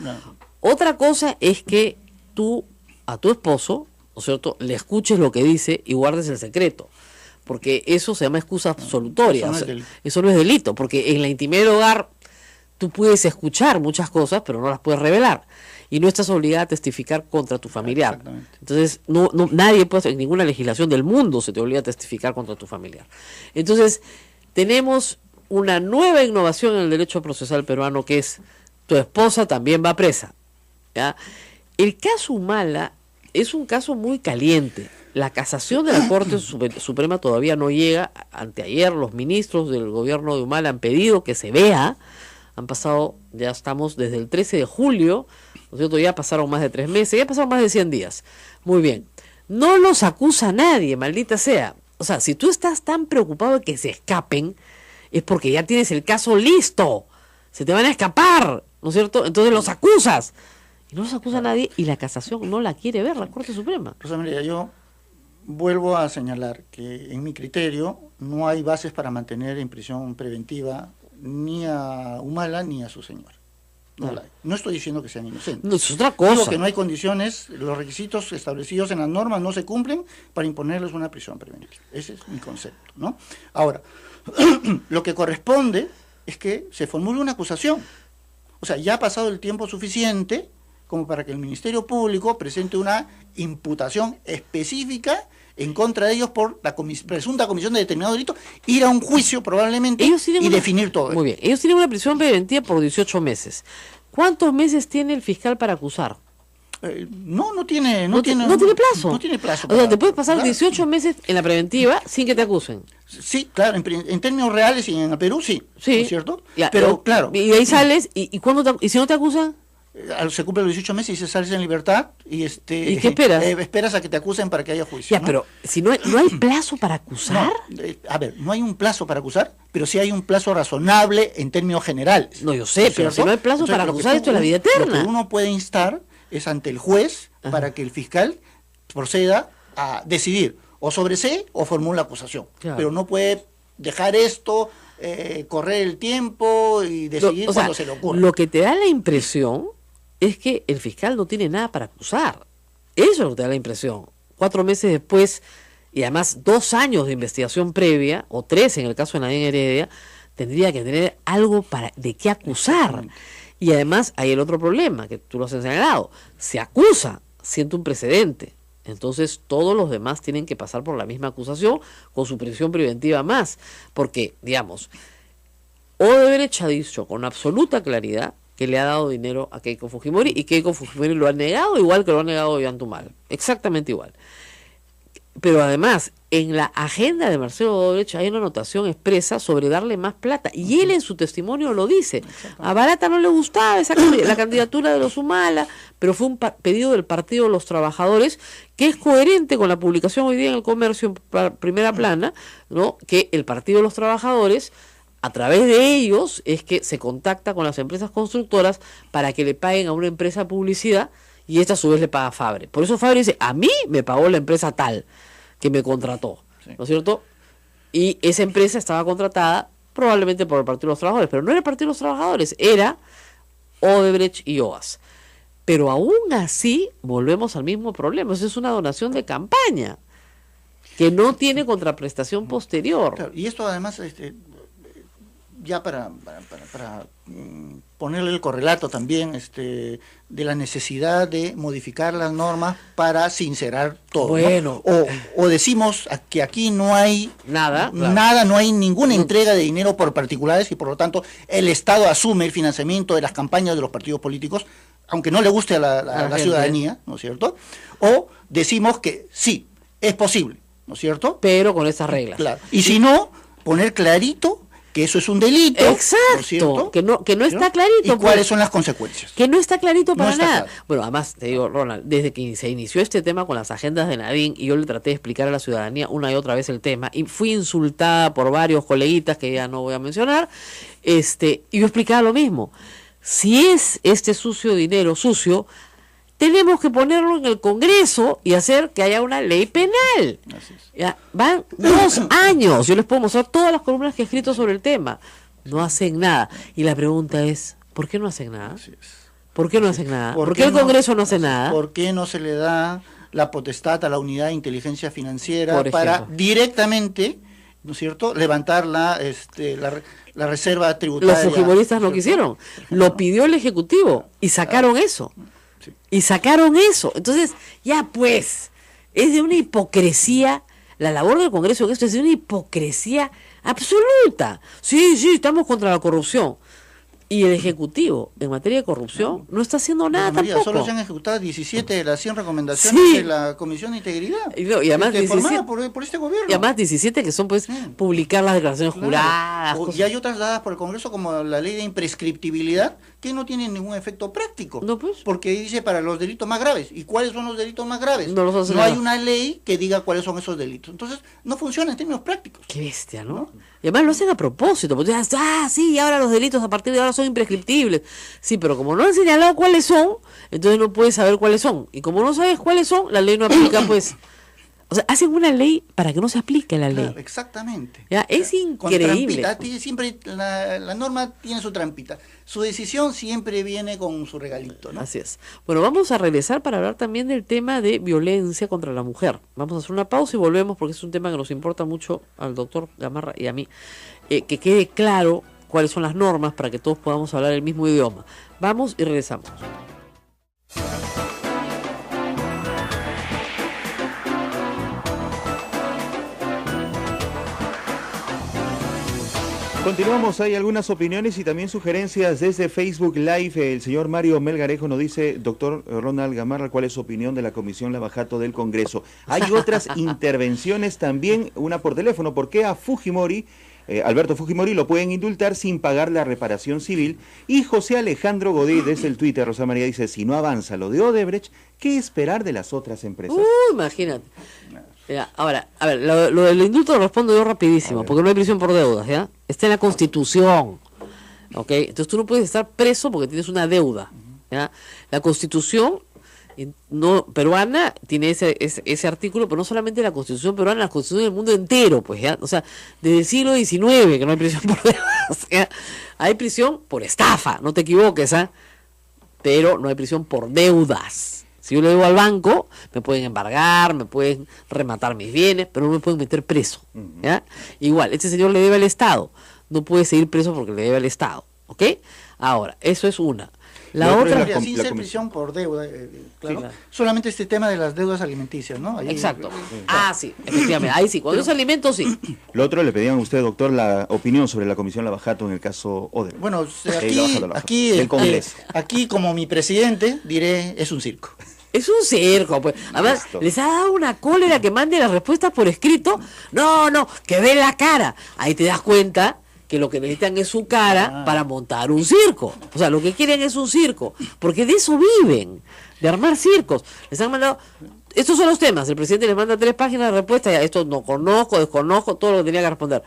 Otra cosa es que tú a tu esposo, ¿no es cierto?, le escuches lo que dice y guardes el secreto. Porque eso se llama excusa absolutoria. Eso no es delito, porque en la intimidad del hogar tú puedes escuchar muchas cosas, pero no las puedes revelar. Y no estás obligada a testificar contra tu familiar. Entonces, nadie puede, en ninguna legislación del mundo se te obliga a testificar contra tu familiar. Entonces, tenemos una nueva innovación en el derecho procesal peruano, que es tu esposa también va presa, ¿ya? El caso Humala es un caso muy caliente. La casación de la Corte Suprema todavía no llega. Anteayer los ministros del gobierno de Humala han pedido que se vea. Han pasado, ya estamos desde el 13 de julio, ¿no es cierto? Ya pasaron más de 3 meses, ya pasaron más de 100 días. Muy bien. No los acusa nadie, maldita sea. O sea, si tú estás tan preocupado de que se escapen, es porque ya tienes el caso listo. Se te van a escapar, ¿no es cierto? Entonces los acusas. Y no los acusa nadie y la casación no la quiere ver la Corte Suprema. Rosa María, yo vuelvo a señalar que en mi criterio no hay bases para mantener en prisión preventiva ni a Humala ni a su señora. No la hay. No estoy diciendo que sean inocentes. No, es otra cosa. Digo que no hay condiciones, los requisitos establecidos en las normas no se cumplen para imponerles una prisión preventiva. Ese es mi concepto, ¿no? Ahora, lo que corresponde es que se formule una acusación. O sea, ya ha pasado el tiempo suficiente como para que el Ministerio Público presente una imputación específica en contra de ellos por la presunta comisión de determinado delito, ir a un juicio probablemente y definir todo. Muy bien, ellos tienen una prisión preventiva por 18 meses. ¿Cuántos meses tiene el fiscal para acusar? No tiene plazo. No tiene plazo. O sea, te puedes pasar 18 meses en la preventiva sin que te acusen. Sí, claro, en términos reales y en el Perú sí, ¿no es cierto? Ya, pero claro. Y ahí sales, ¿y si no te acusan? Se cumplen los 18 meses y se sales en libertad y ¿Y qué esperas? Esperas a que te acusen para que haya juicio. Ya, ¿no? Pero si no hay plazo para acusar. No, a ver, no hay un plazo para acusar, pero sí hay un plazo razonable en términos generales. No, yo sé, pero si no hay plazo para acusar, esto es la vida eterna. Lo que uno puede instar es ante el juez para que el fiscal proceda a decidir o sobresee o formula acusación. Claro. Pero no puede dejar esto, correr el tiempo y decidir cuando se le ocurra. Lo que te da la impresión es que el fiscal no tiene nada para acusar. Eso es lo que te da la impresión. 4 meses después, y además 2 años de investigación previa, o 3 en el caso de Nadine Heredia, tendría que tener algo de qué acusar. Y además hay el otro problema, que tú lo has señalado. Se acusa, siente un precedente. Entonces todos los demás tienen que pasar por la misma acusación con su prisión preventiva más. Porque, digamos, Odebrecht ha dicho con absoluta claridad que le ha dado dinero a Keiko Fujimori y Keiko Fujimori lo ha negado igual que lo ha negado Ollanta, exactamente igual. Pero además, en la agenda de Marcelo Odebrecht hay una anotación expresa sobre darle más plata. Y él en su testimonio lo dice. A Barata no le gustaba la candidatura de los Humala, pero fue un pedido del Partido de los Trabajadores, que es coherente con la publicación hoy día en El Comercio en primera plana, ¿no? Que el Partido de los Trabajadores, a través de ellos, es que se contacta con las empresas constructoras para que le paguen a una empresa publicidad y esta a su vez le paga a Fabre. Por eso Fabre dice, a mí me pagó la empresa tal que me contrató, ¿no es cierto? Y esa empresa estaba contratada probablemente por el Partido de los Trabajadores, pero no era el Partido de los Trabajadores, era Odebrecht y OAS. Pero aún así volvemos al mismo problema, eso es una donación de campaña que no tiene contraprestación posterior. Claro, y esto además, ya para ponerle el correlato también de la necesidad de modificar las normas para sincerar todo. Bueno, ¿no? O decimos que aquí no hay nada, no hay ninguna entrega de dinero por particulares y por lo tanto el Estado asume el financiamiento de las campañas de los partidos políticos, aunque no le guste a la ciudadanía, ¿no es cierto? O decimos que sí, es posible, ¿no es cierto? Pero con esas reglas. Claro. Y si no, poner clarito que eso es un delito. Exacto, ¿no que no está clarito. ¿Y cuáles son las consecuencias? Que no está clarito para nada. Claro. Bueno, además, te digo, Ronald, desde que se inició este tema con las agendas de Nadine, y yo le traté de explicar a la ciudadanía una y otra vez el tema, y fui insultada por varios coleguitas que ya no voy a mencionar, y yo explicaba lo mismo. Si es este sucio dinero sucio, tenemos que ponerlo en el Congreso y hacer que haya una ley penal. Ya, van 2 años. Yo les puedo mostrar todas las columnas que he escrito sobre el tema. No hacen nada. Y la pregunta es, ¿por qué no hacen nada? ¿Por qué no hacen nada? ¿Por qué el no- Congreso no hace nada? ¿Por qué no se le da la potestad a la unidad de inteligencia financiera Por para ejemplo. directamente, ¿no es cierto?, levantar la reserva tributaria? Los fujimoristas no ¿cierto? quisieron. Lo pidió el Ejecutivo y sacaron eso. Y sacaron eso. Entonces, ya pues, es de una hipocresía. La labor del Congreso en esto es de una hipocresía absoluta. Sí, estamos contra la corrupción. Y el Ejecutivo, en materia de corrupción, no está haciendo nada María, tampoco. solo se han ejecutado 17 de las 100 recomendaciones Sí. de la Comisión de Integridad. Y además formada 17 por este gobierno. Y además 17 que son pues publicar las declaraciones Claro. juradas. Y cosas- hay otras dadas por el Congreso como la ley de imprescriptibilidad que no tiene ningún efecto práctico. No, pues. Porque dice para los delitos más graves. ¿Y cuáles son los delitos más graves? No los hace No hay nada. una ley que diga cuáles son esos delitos. Entonces, no funciona en términos prácticos. Qué bestia, ¿no? Y además lo hacen a propósito, porque dices, sí, ahora los delitos a partir de ahora son imprescriptibles. Sí, pero como no han señalado cuáles son, entonces no puedes saber cuáles son. Y como no sabes cuáles son, la ley no aplica, pues. O sea, hacen una ley para que no se aplique la ley. Claro, exactamente. Ya, es Con increíble. trampita. Siempre la norma tiene su trampita. Su decisión siempre viene con su regalito, ¿no? Así es. Bueno, vamos a regresar para hablar también del tema de violencia contra la mujer. Vamos a hacer una pausa y volvemos porque es un tema que nos importa mucho al doctor Gamarra y a mí. Que quede claro cuáles son las normas para que todos podamos hablar el mismo idioma. Vamos y regresamos. Continuamos, hay algunas opiniones y también sugerencias desde Facebook Live. El señor Mario Melgarejo nos dice, doctor Ronald Gamarra, ¿cuál es su opinión de la Comisión Lavajato del Congreso? Hay otras intervenciones también, una por teléfono. ¿Por qué a Fujimori, Alberto Fujimori, lo pueden indultar sin pagar la reparación civil? Y José Alejandro Godí, desde el Twitter, Rosa María dice, si no avanza lo de Odebrecht, ¿qué esperar de las otras empresas? Imagínate. Ya, ahora, a ver, lo del indulto lo respondo yo rapidísimo, porque no hay prisión por deudas, ¿ya? Está en la Constitución, ¿ok? Entonces tú no puedes estar preso porque tienes una deuda, ¿ya? La Constitución no peruana tiene ese artículo, pero no solamente la Constitución peruana, la Constitución del mundo entero, pues, ¿ya? O sea, desde el siglo XIX que no hay prisión por deudas, ¿ya? Hay prisión por estafa, no te equivoques, ¿ah? Pero no hay prisión por deudas. Si yo le debo al banco, me pueden embargar, me pueden rematar mis bienes, pero no me pueden meter preso, ¿ya? Igual, este señor le debe al Estado, no puede seguir preso porque le debe al Estado, ¿ok? Ahora, eso es una. La Lo otro otra... es la Sin ser prisión por deuda, claro. Sí, claro. Solamente este tema de las deudas alimenticias, ¿no? Ahí- Exacto. Sí, efectivamente. Ahí sí, cuando es alimento, sí. Lo otro, le pedían a usted, doctor, la opinión sobre la Comisión Lavajato en el caso Odebrecht. Bueno, Lavajato. aquí, Del Congreso. aquí como mi presidente diré, es un circo. Es un circo, pues. Además, Listo. les ha dado una cólera que mande las respuestas por escrito. No, que ve la cara. Ahí te das cuenta que lo que necesitan es su cara para montar un circo. O sea, lo que quieren es un circo. Porque de eso viven, de armar circos. Les han mandado... Estos son los temas. El presidente les manda 3 páginas de respuesta. Ya, esto no conozco, desconozco, todo lo que tenía que responder.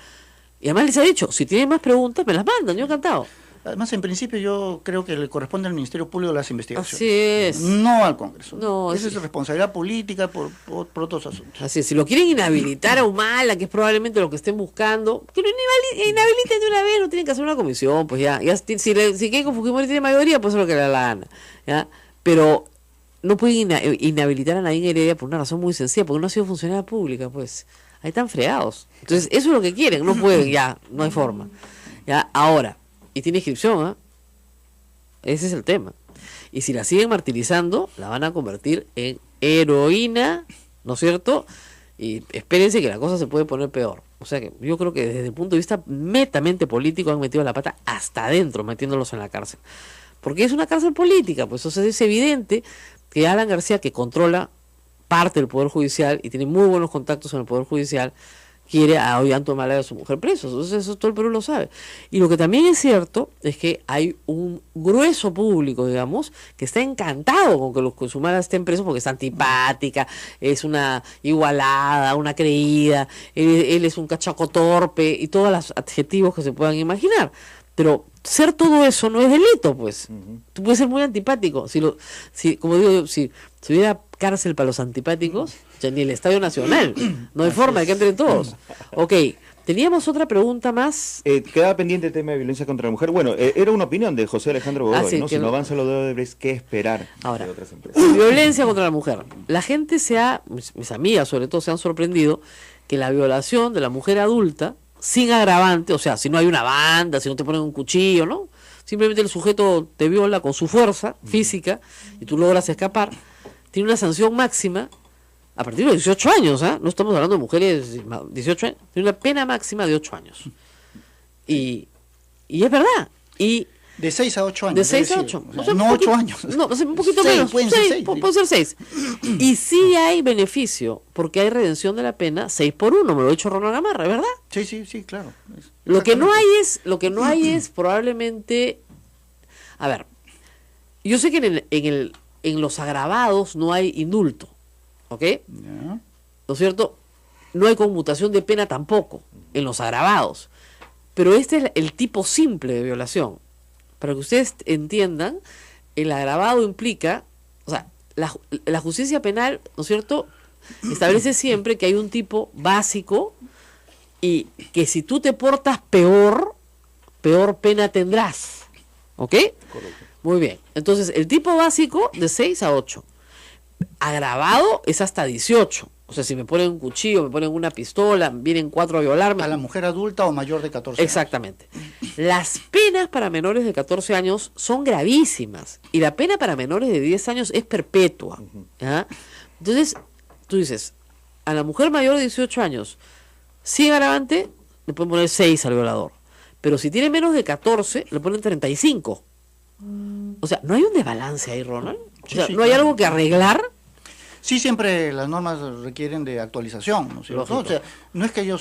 Y además les ha dicho, si tienen más preguntas, me las mandan. Yo encantado. Además, en principio yo creo que le corresponde al Ministerio Público las investigaciones. Así es. No al Congreso. No, Esa sí. es responsabilidad política por otros asuntos. Así es, si lo quieren inhabilitar a Humala, que es probablemente lo que estén buscando, que lo inhabiliten de una vez, no tienen que hacer una comisión, pues ya si Keiko Fujimori tiene mayoría, pues es lo que le da la gana, ¿ya? Pero no pueden inhabilitar a Nadine Heredia por una razón muy sencilla, porque no ha sido funcionaria pública, pues, ahí están fregados. Entonces, eso es lo que quieren, no pueden, ya, no hay forma. Ya, ahora, y tiene inscripción, ¿ah? Ese es el tema. Y si la siguen martirizando, la van a convertir en heroína, ¿no es cierto? Y espérense que la cosa se puede poner peor. O sea que yo creo que desde el punto de vista netamente político han metido la pata hasta adentro, metiéndolos en la cárcel. Porque es una cárcel política, pues. O sea, es evidente que Alan García, que controla parte del Poder Judicial y tiene muy buenos contactos en el Poder Judicial, quiere a Ollanta Humala y a su mujer presos. Entonces eso todo el Perú lo sabe. Y lo que también es cierto es que hay un grueso público, digamos, que está encantado con que los Humala estén presos porque es antipática, es una igualada, una creída, él es un cachaco torpe y todos los adjetivos que se puedan imaginar. Pero ser todo eso no es delito, pues. Tú puedes ser muy antipático. Si como digo yo, si Si hubiera cárcel para los antipáticos, ya ni el Estadio Nacional. No hay forma de que entren todos. Ok, teníamos otra pregunta más. Quedaba pendiente el tema de violencia contra la mujer. Bueno, era una opinión de José Alejandro Godoy, sí, ¿no? Si no avanza lo de Odebrecht, ¿qué esperar Ahora, de otras empresas? Violencia contra la mujer. La gente mis amigas sobre todo, se han sorprendido que la violación de la mujer adulta, sin agravante, o sea, si no hay una banda, si no te ponen un cuchillo, ¿no? Simplemente el sujeto te viola con su fuerza física y tú logras escapar, tiene una sanción máxima a partir de 18 años, ¿ah? No estamos hablando de mujeres 18 años, tiene una pena máxima de 8 años. Y es verdad. Y de 6 a 8 años. De 6 a 8. O sea, no 8 años. No, un poquito menos. Pueden ser 6. Y sí hay beneficio, porque hay redención de la pena 6 por 1, me lo ha dicho Ronald Gamarra, ¿verdad? Sí, claro. Lo que no hay es probablemente, a ver, yo sé que en los agravados no hay indulto, ¿ok? Ya. ¿No es cierto? No hay conmutación de pena tampoco en los agravados, pero este es el tipo simple de violación. Para que ustedes entiendan, el agravado implica, o sea, la justicia penal, ¿no es cierto?, establece siempre que hay un tipo básico y que si tú te portas peor pena tendrás. ¿Ok? Correcto. Muy bien. Entonces, el tipo básico de 6 a 8. Agravado es hasta 18. O sea, si me ponen un cuchillo, me ponen una pistola, vienen 4 a violarme. A la mujer adulta o mayor de 14 años. Exactamente. Las penas para menores de 14 años son gravísimas y la pena para menores de 10 años es perpetua. ¿Ya? Entonces, tú dices, a la mujer mayor de 18 años, sin agravante, le pueden poner 6 al violador. Pero si tiene menos de 14, le ponen 35. O sea, ¿no hay un desbalance ahí, Ronald? O sea, Sí, ¿no hay claro. algo que arreglar? Sí, siempre las normas requieren de actualización, ¿no es cierto? Lógico. O sea, no es que yo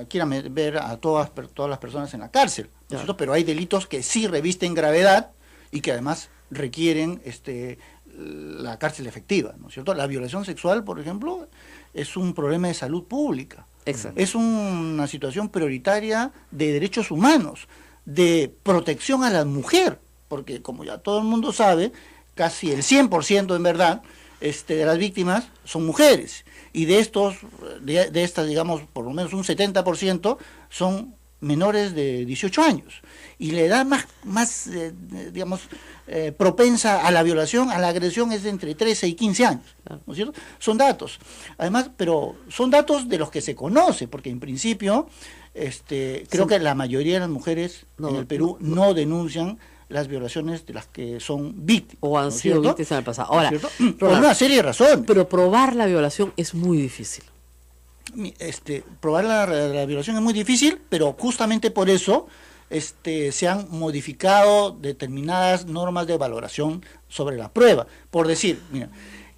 quiera ver a todas las personas en la cárcel, ¿no es Claro. cierto? Pero hay delitos que sí revisten gravedad y que además requieren la cárcel efectiva, ¿no es cierto? La violación sexual, por ejemplo, es un problema de salud pública. Exacto. Es una situación prioritaria de derechos humanos, de protección a la mujer, porque como ya todo el mundo sabe, casi el 100% en verdad de las víctimas son mujeres, y de estas, digamos, por lo menos un 70% son menores de 18 años, y la edad más propensa a la violación, a la agresión, es de entre 13 y 15 años, ¿no es cierto? Son datos, además, pero son datos de los que se conoce, porque en principio, creo que la mayoría de las mujeres en el Perú no denuncian las violaciones de las que son víctimas. O han ¿no es sido cierto? víctimas en el pasado. Ahora, ¿No es cierto? Por Ronald, una serie de razones. pero probar la violación es muy difícil. Probar la violación es muy difícil, pero justamente por eso se han modificado determinadas normas de valoración sobre la prueba. Por decir, mira,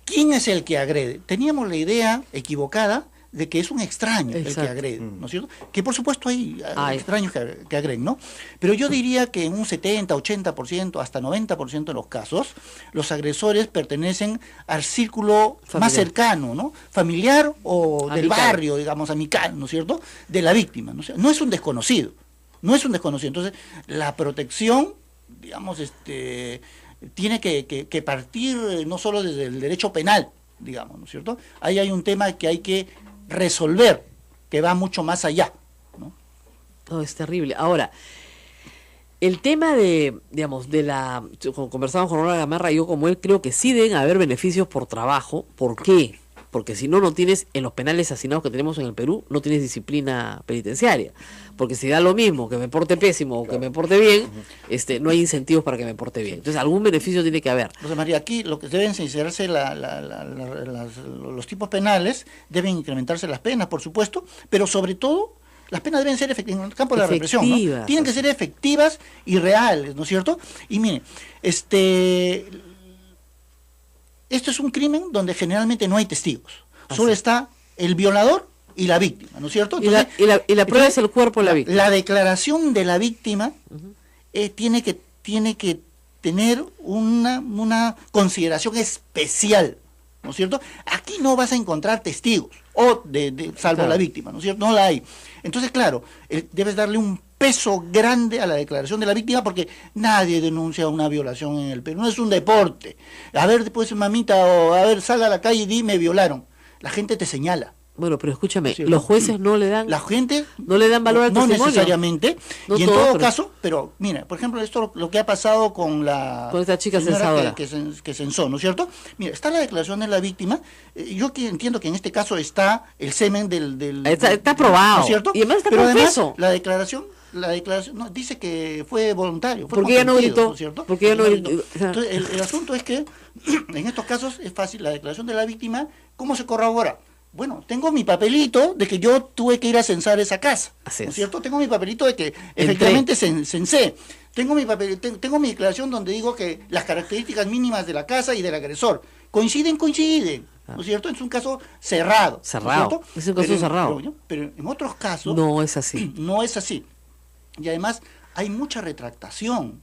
¿quién es el que agrede? Teníamos la idea equivocada de que es un extraño el que Exacto. agrede, ¿no es cierto? Que por supuesto hay extraños que agreden, ¿no? Pero yo diría que en un 70, 80%, hasta 90% de los casos, los agresores pertenecen al círculo Familiar. más cercano, ¿no? Familiar o del Amical. barrio, digamos, amical, ¿no es cierto? De la víctima, ¿no? No es un desconocido, no es un desconocido. Entonces, la protección, digamos, tiene que partir no solo desde el derecho penal, digamos, ¿no es cierto? Ahí hay un tema que hay que resolver, que va mucho más allá, ¿no? No, es terrible. Ahora, el tema conversamos con Ronald Gamarra, yo como él creo que sí deben haber beneficios por trabajo. ¿Por qué? Porque si no tienes, en los penales hacinados que tenemos en el Perú, no tienes disciplina penitenciaria. Porque si da lo mismo que me porte pésimo o que me porte bien, no hay incentivos para que me porte bien. Entonces, algún beneficio tiene que haber. José María, aquí lo que deben sincerarse los tipos penales, deben incrementarse las penas, por supuesto, pero sobre todo las penas deben ser efectivas en el campo de la represión, ¿no? Tienen que ser efectivas y reales, ¿no es cierto? Y mire, esto es un crimen donde generalmente no hay testigos, solo está el violador y la víctima, ¿no es cierto? Entonces, y la prueba es el cuerpo de la víctima. La declaración de la víctima tiene que tener una consideración especial, ¿no es cierto? Aquí no vas a encontrar testigos, salvo la víctima, ¿no es cierto? No la hay. Entonces, claro, debes darle un peso grande a la declaración de la víctima, porque nadie denuncia una violación en el Perú, no es un deporte. A ver, después mamita, o a ver, sal a la calle y di, me violaron. La gente te señala. Bueno, pero escúchame, ¿Sí? los jueces no le dan La gente no le dan valor al no testimonio. necesariamente, No y en todo, todo pero- caso, pero mira, por ejemplo, esto lo que ha pasado con la Con esta chica señora censadora. que censó, ¿no es cierto? Mira, está la declaración de la víctima, yo que entiendo que en este caso está el semen del Está probado. ¿no es cierto? Y además está pero confeso. además la declaración no, dice que fue voluntario, fue Porque ella no consentido, gritó, ¿no es cierto? porque ella no gritó. Entonces, el asunto es que en estos casos es fácil, la declaración de la víctima, ¿cómo se corrobora? Bueno, tengo mi papelito de que yo tuve que ir a censar esa casa, Así ¿no es. es cierto? Tengo mi papelito de que efectivamente censé. Tengo mi tengo mi declaración donde digo que las características mínimas de la casa y del agresor coinciden, ¿no es cierto? Es un caso cerrado. ¿no es Cerrado. cierto? Es un caso cerrado. Pero en otros casos No es así. no es así. Y además hay mucha retractación,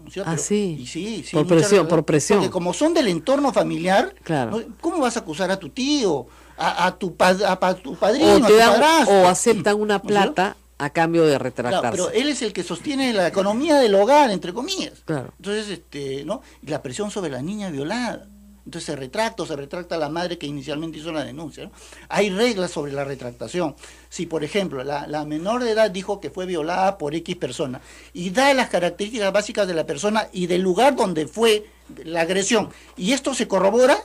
¿no es cierto? Ah, sí. Y sí, Por mucha presión, retractación. por presión. Porque como son del entorno familiar, Claro. ¿no? ¿Cómo vas a acusar a tu tío, a tu padrino, a tu O padrastro? o aceptan una ¿No es cierto? plata a cambio de Claro, retractarse. pero él es el que sostiene la economía del hogar, entre comillas. Claro. Entonces, ¿no? Y la presión sobre la niña violada. Entonces se retracta la madre que inicialmente hizo la denuncia, ¿no? Hay reglas sobre la retractación. Si, por ejemplo, la menor de edad dijo que fue violada por X persona y da las características básicas de la persona y del lugar donde fue la agresión, y esto se corrobora,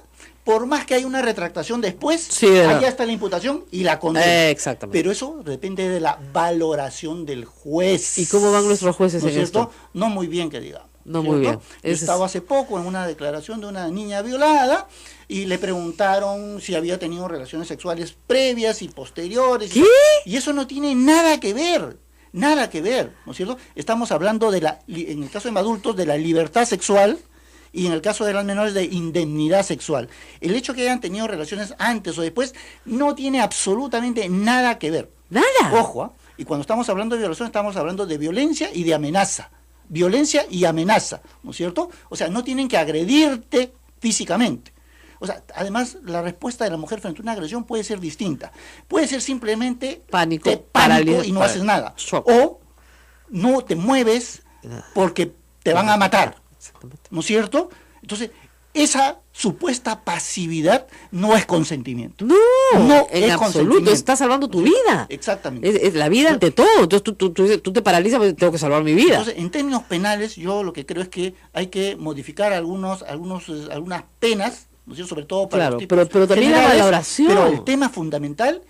por más que haya una retractación después, Sí, de verdad. allá está la imputación y la condena. Exactamente. Pero eso depende de la valoración del juez. ¿Y cómo van nuestros jueces ¿No en es cierto? esto? No muy bien, que digamos. No muy ¿cierto? bien. Yo estaba hace poco en una declaración de una niña violada y le preguntaron si había tenido relaciones sexuales previas y posteriores. ¿Qué? Y eso no tiene nada que ver. Nada que ver, ¿no es cierto? Estamos hablando en el caso de adultos, de la libertad sexual, y en el caso de las menores, de indemnidad sexual. El hecho que hayan tenido relaciones antes o después no tiene absolutamente nada que ver. Nada. Ojo, ¿ah? Y cuando estamos hablando de violación, estamos hablando de violencia y de amenaza. Violencia y amenaza, ¿no es cierto? O sea, no tienen que agredirte físicamente. O sea, además, la respuesta de la mujer frente a una agresión puede ser distinta. Puede ser simplemente Pánico, pánico y no haces nada. shock. O no te mueves porque te van a matar, Exactamente. ¿no es cierto? Entonces, esa supuesta pasividad no es consentimiento. No, No en es absoluto. consentimiento. Estás salvando tu vida. Exactamente. Es la vida ante todo. Entonces tú te paralizas porque tengo que salvar mi vida. Entonces, en términos penales, yo lo que creo es que hay que modificar algunas penas, ¿no es cierto? Sobre todo para Claro, los tipos pero también la generales, valoración. Pero el tema fundamental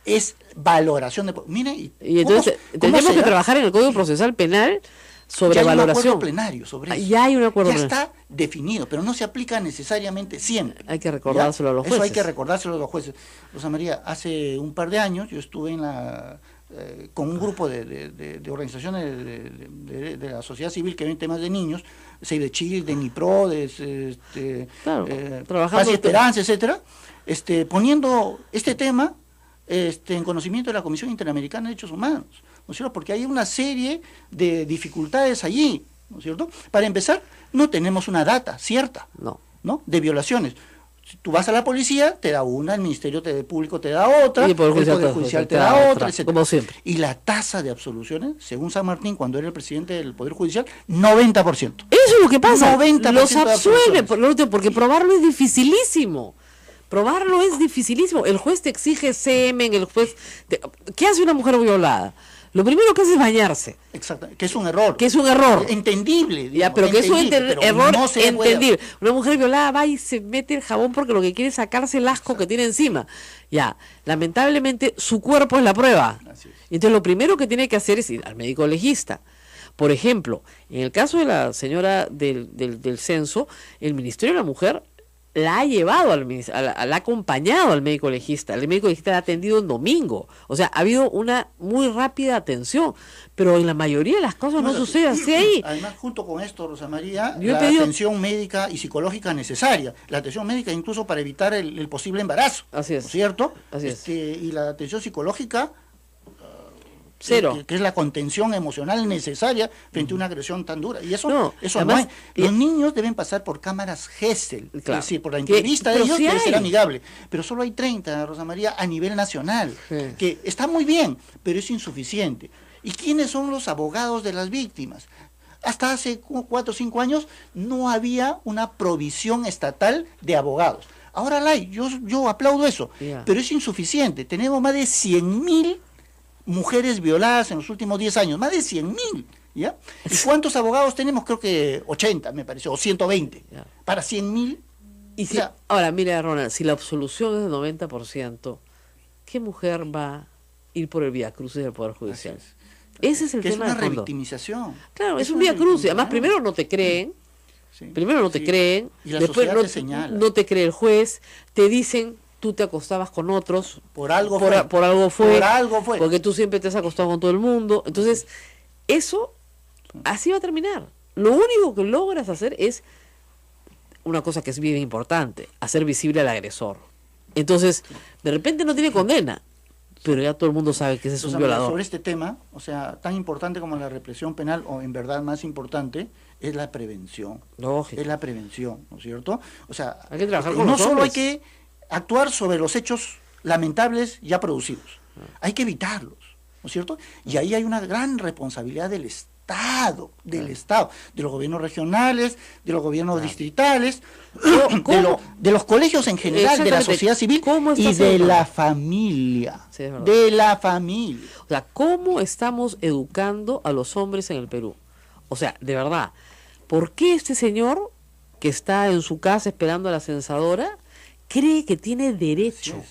es valoración de... Mire, Y entonces tenemos que trabajar en el Código Procesal Penal sobre ya hay un valoración. acuerdo plenario sobre eso. Ya hay un acuerdo Ya plenario. está definido, pero no se aplica necesariamente siempre. Hay que recordárselo a los Eso hay jueces. que recordárselo a los jueces. Rosa María, hace un par de años yo estuve con un grupo de organizaciones de la sociedad civil que ven temas de niños, Save the Children, NIPRO, Claro, trabajando Paz y Esperanza, etcétera, poniendo este tema en conocimiento de la Comisión Interamericana de Derechos Humanos, ¿no es cierto? Porque hay una serie de dificultades allí, ¿no es cierto? Para empezar, no tenemos una data cierta, ¿no? De violaciones. Si tú vas a la policía, te da una, el Ministerio Público te da otra, Y el Poder Judicial te da otra, etc. como siempre. Y la tasa de absoluciones, según San Martín, cuando era el presidente del Poder Judicial, 90%. Eso es lo que pasa. 90% Los de absuelve, absoluciones. porque probarlo es dificilísimo. Probarlo es dificilísimo. El juez te exige semen, ¿qué hace una mujer violada? Lo primero que hace es bañarse. Exacto, que es un error. Que es un error. Entendible. Ya, pero que es un pero error no se puede- entendible. Una mujer violada va y se mete el jabón porque lo que quiere es sacarse el asco que tiene encima. Ya, lamentablemente su cuerpo es la prueba. Así es. Entonces lo primero que tiene que hacer es ir al médico legista. Por ejemplo, en el caso de la señora del censo, el Ministerio de la Mujer la ha llevado la ha acompañado al médico legista. El médico legista la ha atendido en domingo. O sea, ha habido una muy rápida atención. Pero en la mayoría de las cosas no Bueno, sucede así ahí. Además, junto con esto, Rosa María, Yo he la pedido- atención médica y psicológica necesaria. La atención médica incluso para evitar el posible embarazo. Así es. ¿No es cierto? Así es. Y la atención psicológica Cero. que es la contención emocional necesaria frente a una agresión tan dura. Y eso no, además, hay. Los niños deben pasar por cámaras Gesell, claro, es decir, por la entrevista de ellos sí debe ser hay. amigable. Pero solo hay 30, Rosa María, a nivel nacional, que está muy bien, pero es insuficiente. ¿Y quiénes son los abogados de las víctimas? Hasta hace 4 o 5 años no había una provisión estatal de abogados. Ahora la hay, yo aplaudo eso, pero es insuficiente. Tenemos más de 100.000 mujeres violadas en los últimos 10 años, más de 100.000, ¿ya? ¿Y cuántos abogados tenemos? Creo que 80, me pareció, o 120, para 100.000. Y si, ahora, mira, Ronald, si la absolución es del 90%, ¿qué mujer va a ir por el viacrucis del Poder Judicial? Ese es el tema de fondo. Es una revictimización. Claro, es un viacrucis. Además, primero no te creen, y la después sociedad te señala. No te cree el juez, te dicen, tú te acostabas con otros. Por algo fue. fue. Porque tú siempre te has acostado con todo el mundo. Entonces, eso así va a terminar. Lo único que logras hacer es una cosa que es bien importante, hacer visible al agresor. Entonces, de repente no tiene condena, pero ya todo el mundo sabe que ese es un violador. Sobre este tema, o sea, tan importante como la represión penal, o en verdad más importante, es la prevención. Lógico. Es la prevención, ¿no es cierto? O sea, hay que trabajar con no los solo hombres. hay que actuar sobre los hechos lamentables ya producidos, hay que evitarlos, ¿no es cierto? Y ahí hay una gran responsabilidad del Estado, de los gobiernos regionales, de los gobiernos distritales, de los colegios en general, de la sociedad civil y de la familia. Sí, es verdad. De la familia. O sea, ¿cómo estamos educando a los hombres en el Perú? O sea, de verdad, ¿por qué este señor que está en su casa esperando a la censadora cree que tiene derecho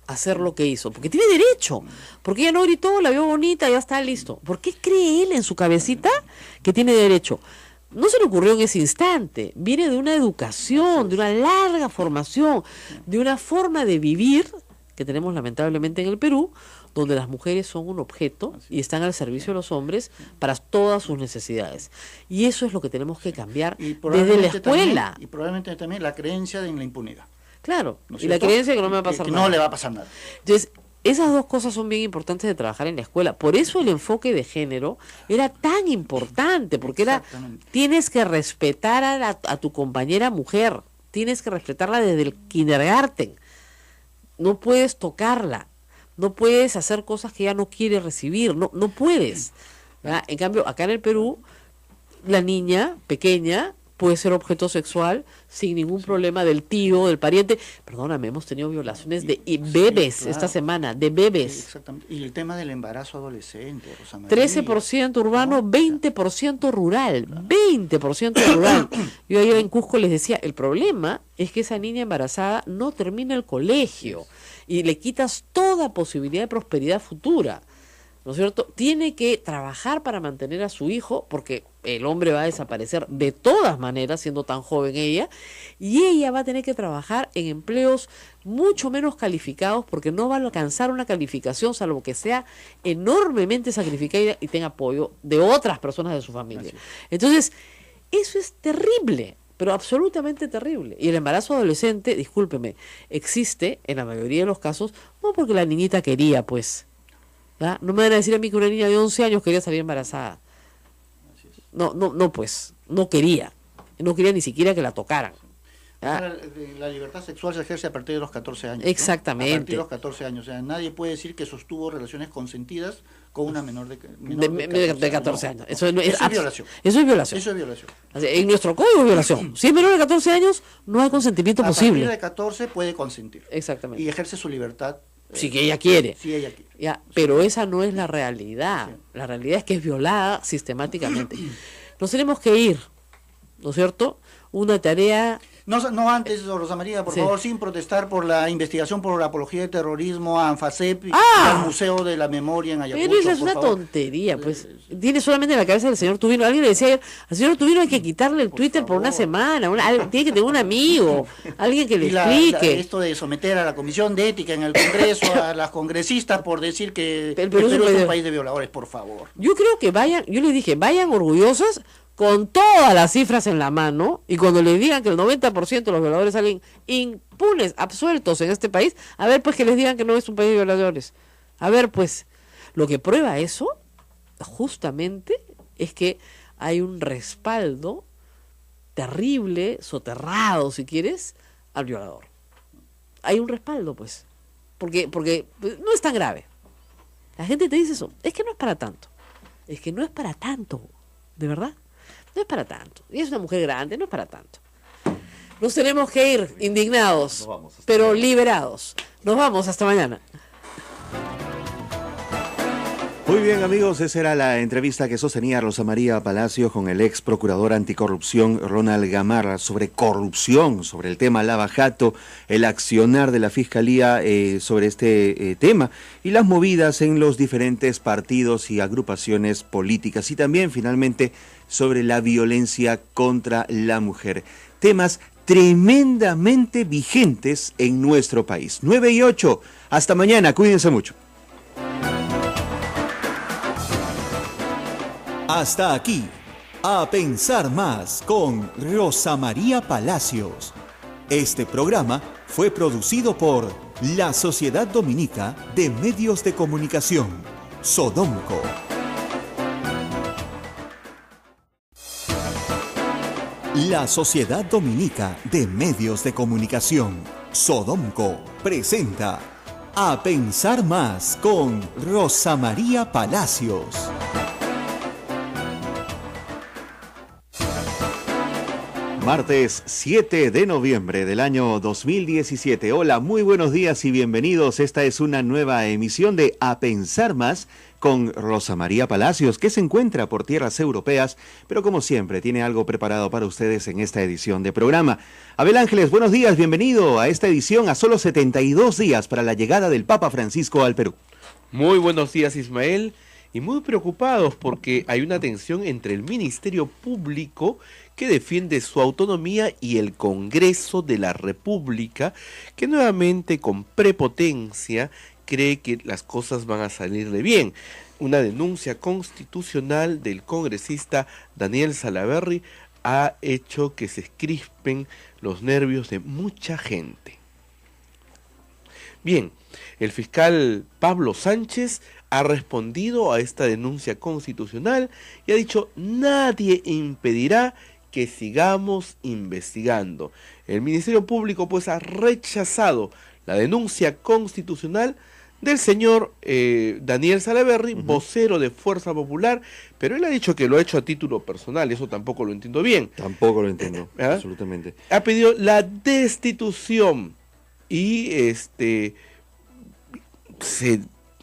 a hacer lo que hizo? Porque tiene derecho, porque ella no gritó, la vio bonita, ya está listo. ¿Por qué cree él en su cabecita que tiene derecho? No se le ocurrió en ese instante, viene de una educación, de una larga formación, de una forma de vivir que tenemos lamentablemente en el Perú, donde las mujeres son un objeto y están al servicio de los hombres para todas sus necesidades. Y eso es lo que tenemos que cambiar desde la escuela. Y probablemente también la creencia en la impunidad. Claro, ¿No es y la cierto? creencia que no me va a pasar que nada. no le va a pasar nada. Entonces, esas dos cosas son bien importantes de trabajar en la escuela. Por eso el enfoque de género era tan importante, porque era, tienes que respetar a tu compañera mujer, tienes que respetarla desde el kindergarten. No puedes tocarla, no puedes hacer cosas que ella no quiere recibir, no puedes, ¿verdad? En cambio, acá en el Perú, la niña pequeña puede ser objeto sexual sin ningún problema del tío, del pariente. Perdóname, hemos tenido violaciones de bebés claro. esta semana, de bebés. Sí, exactamente. Y el tema del embarazo adolescente, Rosa María. 13% urbano, 20% rural, 20% rural. Yo ayer en Cusco les decía, el problema es que esa niña embarazada no termina el colegio y le quitas toda posibilidad de prosperidad futura, ¿no es cierto? Tiene que trabajar para mantener a su hijo, porque el hombre va a desaparecer de todas maneras, siendo tan joven ella, y ella va a tener que trabajar en empleos mucho menos calificados, porque no va a alcanzar una calificación, salvo que sea enormemente sacrificada y tenga apoyo de otras personas de su familia. Entonces, eso es terrible, pero absolutamente terrible. Y el embarazo adolescente, discúlpeme, existe en la mayoría de los casos, no porque la niñita quería, pues. ¿Ya? No me van a decir a mí que una niña de 11 años quería salir embarazada. No, pues, no quería ni siquiera que la tocaran. La libertad sexual se ejerce a partir de los 14 años. Exactamente. ¿no? A partir de los 14 años. O sea, nadie puede decir que sostuvo relaciones consentidas con una menor de 14 años. Eso es violación. Eso es violación. Eso es violación. En nuestro código es violación. Si es menor de 14 años, no hay consentimiento posible. A partir de 14 puede consentir. Exactamente. Y ejerce su libertad. Si que ella quiere. Si ella quiere. Ya, pero esa no es la realidad. Sí. La realidad es que es violada sistemáticamente. Nos tenemos que ir, ¿no es cierto? Una tarea... No antes, Rosa María, por favor, sin protestar por la investigación por la apología de terrorismo a ANFACEP y al Museo de la Memoria en Ayacucho. Pero esa es una tontería, pues. Tiene solamente en la cabeza del señor Tubino. Alguien le decía ayer, al señor Tubino hay que quitarle el Twitter por una semana. Tiene que tener un amigo, alguien que le explique. Esto de someter a la Comisión de Ética en el Congreso a las congresistas por decir que el Perú es un país de violadores, por favor. Yo creo que yo les dije, vayan orgullosas, con todas las cifras en la mano, y cuando les digan que el 90% de los violadores salen impunes, absueltos en este país, a ver pues que les digan que no es un país de violadores. A ver pues, Lo que prueba eso, justamente, es que hay un respaldo terrible, soterrado, si quieres, al violador. Hay un respaldo, pues, porque no es tan grave. La gente te dice eso, es que no es para tanto. Es que no es para tanto, de verdad. No es para tanto. Y es una mujer grande, no es para tanto. Nos tenemos que ir indignados, pero liberados. Nos vamos, hasta mañana. Muy bien, amigos, esa era la entrevista que sostenía Rosa María Palacios con el ex procurador anticorrupción Ronald Gamarra sobre corrupción, sobre el tema Lava Jato, el accionar de la Fiscalía sobre este tema y las movidas en los diferentes partidos y agrupaciones políticas y también finalmente sobre la violencia contra la mujer. Temas tremendamente vigentes en nuestro país. 9:08. Hasta mañana, cuídense mucho. Hasta aquí, A Pensar Más con Rosa María Palacios. Este programa fue producido por la Sociedad Dominica de Medios de Comunicación, Sodomco. La Sociedad Dominica de Medios de Comunicación, Sodomco, presenta A Pensar Más con Rosa María Palacios. Martes 7 de noviembre del año 2017. Hola, muy buenos días y bienvenidos. Esta es una nueva emisión de A Pensar Más con Rosa María Palacios, que se encuentra por tierras europeas, pero como siempre tiene algo preparado para ustedes en esta edición de programa. Abel Ángeles, buenos días, bienvenido a esta edición a solo 72 días para la llegada del Papa Francisco al Perú. Muy buenos días, Ismael, y muy preocupados porque hay una tensión entre el Ministerio Público que defiende su autonomía y el Congreso de la República, que nuevamente con prepotencia cree que las cosas van a salirle bien. Una denuncia constitucional del congresista Daniel Salaverry ha hecho que se crispen los nervios de mucha gente. Bien, el fiscal Pablo Sánchez ha respondido a esta denuncia constitucional y ha dicho: nadie impedirá que sigamos investigando. El Ministerio Público pues ha rechazado la denuncia constitucional del señor Daniel Salaverry, vocero de Fuerza Popular, pero él ha dicho que lo ha hecho a título personal, eso tampoco lo entiendo bien. Tampoco lo entiendo, absolutamente. Ha pedido la destitución y se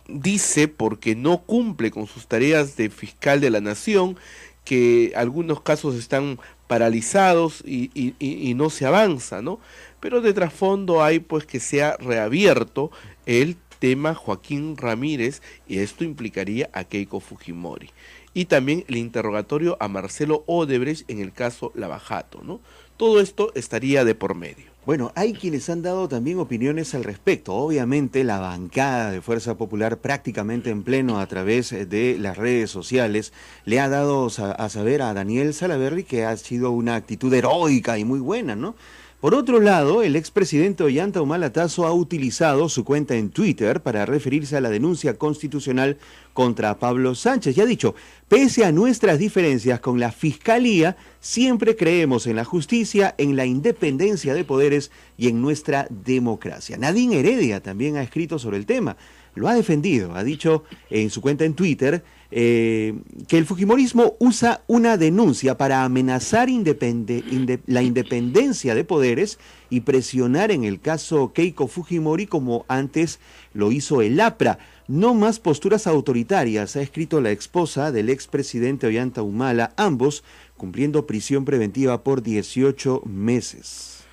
dice, porque no cumple con sus tareas de fiscal de la nación, que algunos casos están paralizados y no se avanza, ¿no? Pero de trasfondo hay pues que se ha reabierto el tema Joaquín Ramírez y esto implicaría a Keiko Fujimori. Y también el interrogatorio a Marcelo Odebrecht en el caso Lava Jato, ¿no? Todo esto estaría de por medio. Bueno, hay quienes han dado también opiniones al respecto. Obviamente la bancada de Fuerza Popular prácticamente en pleno a través de las redes sociales le ha dado a saber a Daniel Salaverry que ha sido una actitud heroica y muy buena, ¿no? Por otro lado, el expresidente Ollanta Humala Tazo ha utilizado su cuenta en Twitter para referirse a la denuncia constitucional contra Pablo Sánchez y ha dicho: pese a nuestras diferencias con la Fiscalía, siempre creemos en la justicia, en la independencia de poderes y en nuestra democracia. Nadine Heredia también ha escrito sobre el tema, lo ha defendido, ha dicho en su cuenta en Twitter que el fujimorismo usa una denuncia para amenazar la independencia de poderes y presionar en el caso Keiko Fujimori como antes lo hizo el APRA. No más posturas autoritarias, ha escrito la esposa del expresidente Ollanta Humala, ambos cumpliendo prisión preventiva por 18 meses.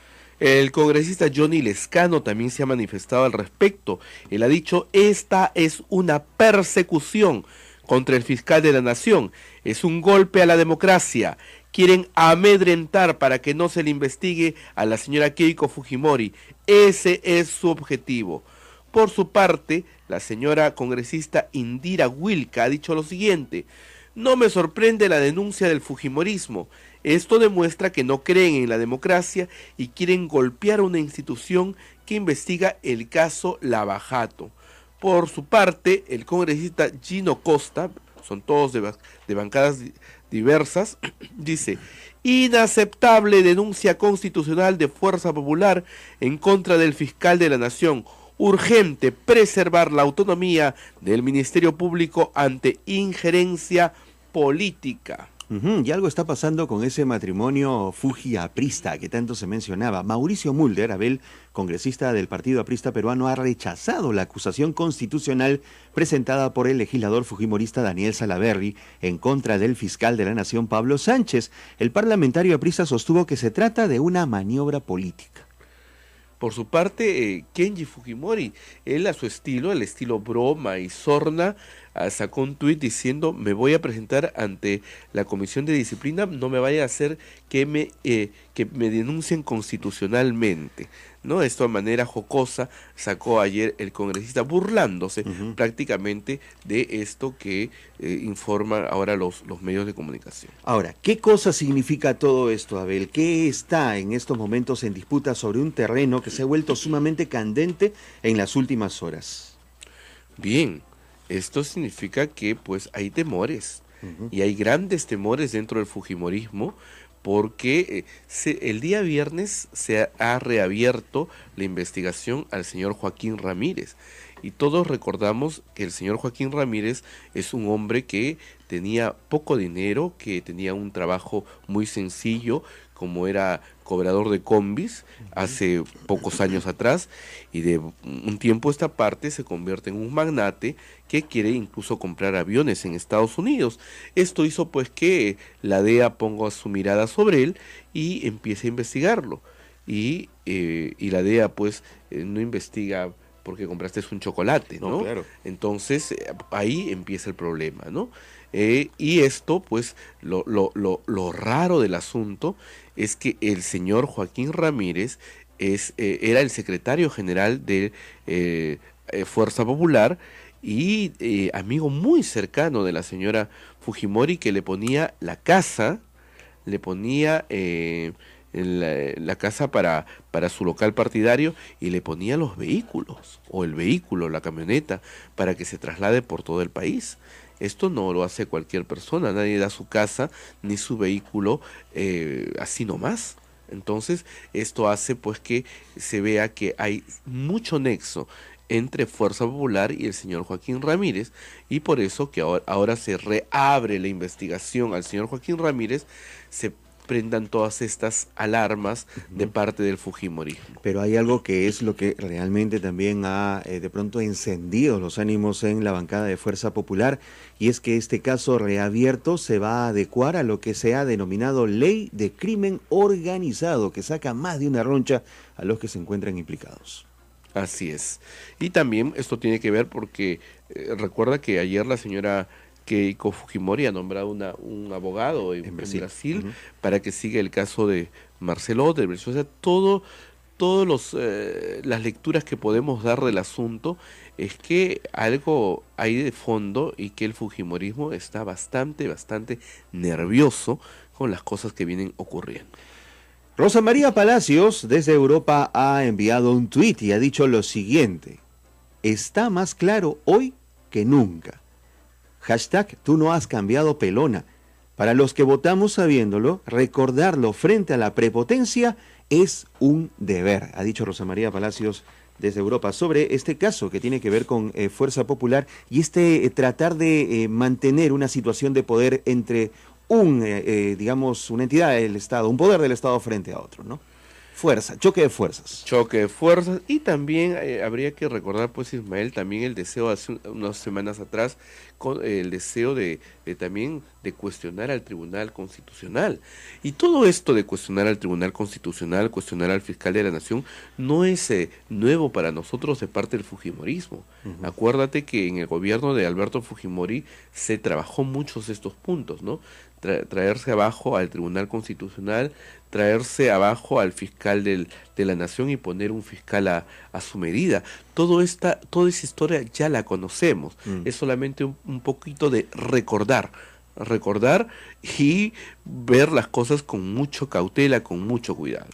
El congresista Johnny Lescano también se ha manifestado al respecto. Él ha dicho: esta es una persecución contra el fiscal de la nación, es un golpe a la democracia. Quieren amedrentar para que no se le investigue a la señora Keiko Fujimori. Ese es su objetivo. Por su parte, la señora congresista Indira Wilka ha dicho lo siguiente: no me sorprende la denuncia del fujimorismo. Esto demuestra que no creen en la democracia y quieren golpear a una institución que investiga el caso Lava Jato. Por su parte, el congresista Gino Costa, son todos de bancadas diversas, dice: inaceptable denuncia constitucional de Fuerza Popular en contra del fiscal de la Nación. Urgente preservar la autonomía del Ministerio Público ante injerencia política. Y algo está pasando con ese matrimonio Fuji-aprista que tanto se mencionaba. Mauricio Mulder, Abel, congresista del Partido Aprista Peruano, ha rechazado la acusación constitucional presentada por el legislador fujimorista Daniel Salaverry en contra del fiscal de la Nación Pablo Sánchez. El parlamentario aprista sostuvo que se trata de una maniobra política. Por su parte, Kenji Fujimori, él a su estilo, el estilo broma y sorna, sacó un tuit diciendo: me voy a presentar ante la Comisión de Disciplina, no me vaya a hacer que me denuncien constitucionalmente, ¿no? Esto de manera jocosa sacó ayer el congresista, burlándose prácticamente de esto que informan ahora los medios de comunicación. Ahora, ¿qué cosa significa todo esto, Abel? ¿Qué está en estos momentos en disputa sobre un terreno que se ha vuelto sumamente candente en las últimas horas? Bien, esto significa que pues hay temores, y hay grandes temores dentro del fujimorismo, porque el día viernes se ha reabierto la investigación al señor Joaquín Ramírez, y todos recordamos que el señor Joaquín Ramírez es un hombre que tenía poco dinero, que tenía un trabajo muy sencillo, como era cobrador de combis hace pocos años atrás, y de un tiempo a esta parte se convierte en un magnate que quiere incluso comprar aviones en Estados Unidos. Esto hizo pues que la DEA ponga su mirada sobre él y empiece a investigarlo, y la DEA pues no investiga porque compraste un chocolate, ¿no? Claro. Entonces ahí empieza el problema, ¿no? Y esto, pues, lo raro del asunto es que el señor Joaquín Ramírez era el secretario general de Fuerza Popular y amigo muy cercano de la señora Fujimori, que le ponía la casa, le ponía la casa para su local partidario, y le ponía los vehículos, o el vehículo, la camioneta, para que se traslade por todo el país. Esto no lo hace cualquier persona, nadie da su casa ni su vehículo así nomás. Entonces esto hace pues que se vea que hay mucho nexo entre Fuerza Popular y el señor Joaquín Ramírez, y por eso que ahora se reabre la investigación al señor Joaquín Ramírez, se prendan todas estas alarmas de parte del fujimorismo. Pero hay algo que es lo que realmente también ha de pronto encendido los ánimos en la bancada de Fuerza Popular, y es que este caso reabierto se va a adecuar a lo que se ha denominado ley de crimen organizado, que saca más de una roncha a los que se encuentran implicados. Así es. Y también esto tiene que ver porque recuerda que ayer la señora Keiko Fujimori ha nombrado un abogado en Brasil para que siga el caso de Marcelo Odebrecht. O sea, todas las lecturas que podemos dar del asunto es que algo hay de fondo, y que el fujimorismo está bastante nervioso con las cosas que vienen ocurriendo. Rosa María Palacios desde Europa ha enviado un tuit y ha dicho lo siguiente: está más claro hoy que nunca. Hashtag tú no has cambiado, pelona. Para los que votamos sabiéndolo, recordarlo frente a la prepotencia es un deber, ha dicho Rosa María Palacios desde Europa sobre este caso que tiene que ver con Fuerza Popular y tratar de mantener una situación de poder entre digamos, una entidad del Estado, un poder del Estado frente a otro, ¿no? Choque de fuerzas. Choque de fuerzas, y también habría que recordar, pues, Ismael, también el deseo hace unas semanas atrás, el deseo también de cuestionar al Tribunal Constitucional. Y todo esto de cuestionar al Tribunal Constitucional, cuestionar al fiscal de la Nación, no es nuevo para nosotros de parte del fujimorismo. Acuérdate que en el gobierno de Alberto Fujimori se trabajó muchos de estos puntos, ¿no? Traerse abajo al Tribunal Constitucional, traerse abajo al fiscal de la Nación y poner un fiscal a su medida. Toda esa historia ya la conocemos. Es solamente un poquito de recordar recordar y ver las cosas con mucho cautela, con mucho cuidado.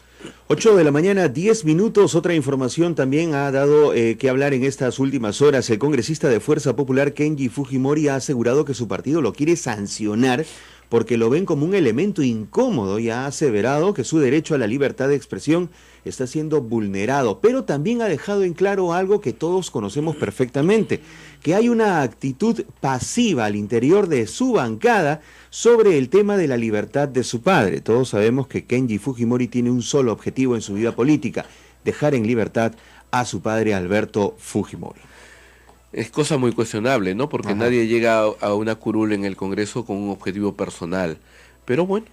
8 de la mañana, 10 minutos. Otra información también ha dado que hablar en estas últimas horas. El congresista de Fuerza Popular, Kenji Fujimori, ha asegurado que su partido lo quiere sancionar porque lo ven como un elemento incómodo y ha aseverado que su derecho a la libertad de expresión está siendo vulnerado, pero también ha dejado en claro algo que todos conocemos perfectamente, que hay una actitud pasiva al interior de su bancada sobre el tema de la libertad de su padre. Todos sabemos que Kenji Fujimori tiene un solo objetivo en su vida política: dejar en libertad a su padre Alberto Fujimori. Es cosa muy cuestionable, ¿no? Porque nadie llega a una curul en el Congreso con un objetivo personal. Pero bueno,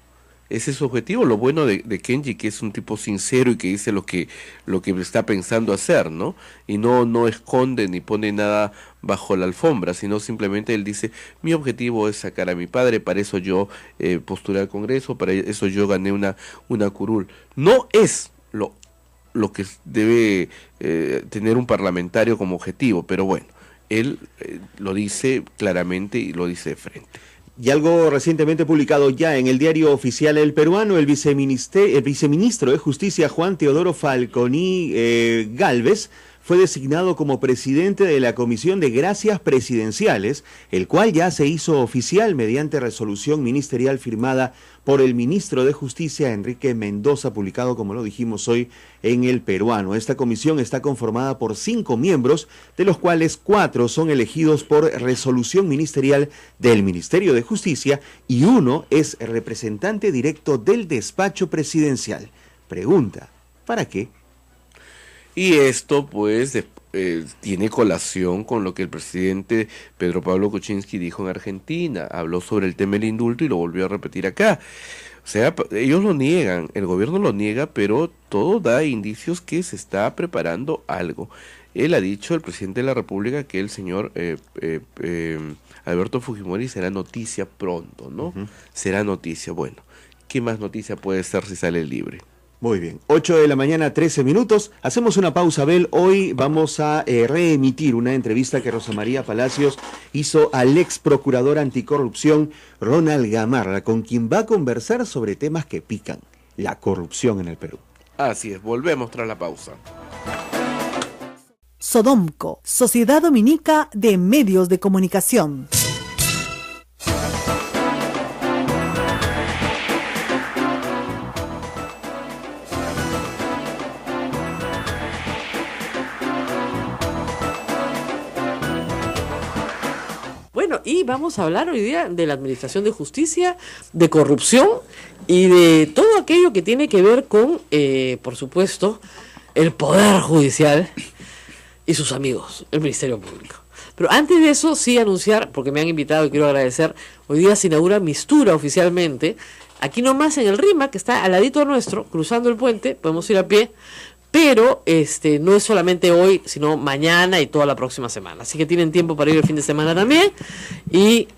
ese es su objetivo. Lo bueno de Kenji, que es un tipo sincero y que dice lo que está pensando hacer, ¿no? Y no esconde ni pone nada bajo la alfombra, sino simplemente él dice: mi objetivo es sacar a mi padre, para eso yo postulé al Congreso, para eso yo gané una curul. No es lo que debe tener un parlamentario como objetivo, pero bueno, él lo dice claramente y lo dice de frente. Y algo recientemente publicado ya en el diario oficial El Peruano, el viceministro de Justicia Juan Teodoro Falconi Gálvez fue designado como presidente de la Comisión de Gracias Presidenciales, el cual ya se hizo oficial mediante resolución ministerial firmada por el ministro de Justicia Enrique Mendoza, publicado, como lo dijimos hoy, en El Peruano. Esta comisión está conformada por 5 miembros, de los cuales 4 son elegidos por resolución ministerial del Ministerio de Justicia y 1 es representante directo del despacho presidencial. Pregunta: ¿para qué? Y esto pues tiene colación con lo que el presidente Pedro Pablo Kuczynski dijo en Argentina. Habló sobre el tema del indulto y lo volvió a repetir acá. O sea, ellos lo niegan, el gobierno lo niega, pero todo da indicios que se está preparando algo. Él ha dicho, el presidente de la República, que el señor Alberto Fujimori será noticia pronto, ¿no? Será noticia. Bueno, ¿qué más noticia puede ser si sale libre? Muy bien, 8 de la mañana, 13 minutos. Hacemos una pausa, Abel. Hoy vamos a reemitir una entrevista que Rosa María Palacios hizo al ex procurador anticorrupción Ronald Gamarra, con quien va a conversar sobre temas que pican: la corrupción en el Perú. Así es, volvemos tras la pausa. Sodomco, Sociedad Dominica de Medios de Comunicación. Y vamos a hablar hoy día de la administración de justicia, de corrupción y de todo aquello que tiene que ver con, por supuesto, el Poder Judicial y sus amigos, el Ministerio Público. Pero antes de eso, sí anunciar, porque me han invitado y quiero agradecer, hoy día se inaugura Mistura oficialmente, aquí nomás en el RIMAC, que está al ladito nuestro, cruzando el puente, podemos ir a pie. Pero no es solamente hoy, sino mañana y toda la próxima semana. Así que tienen tiempo para ir el fin de semana también y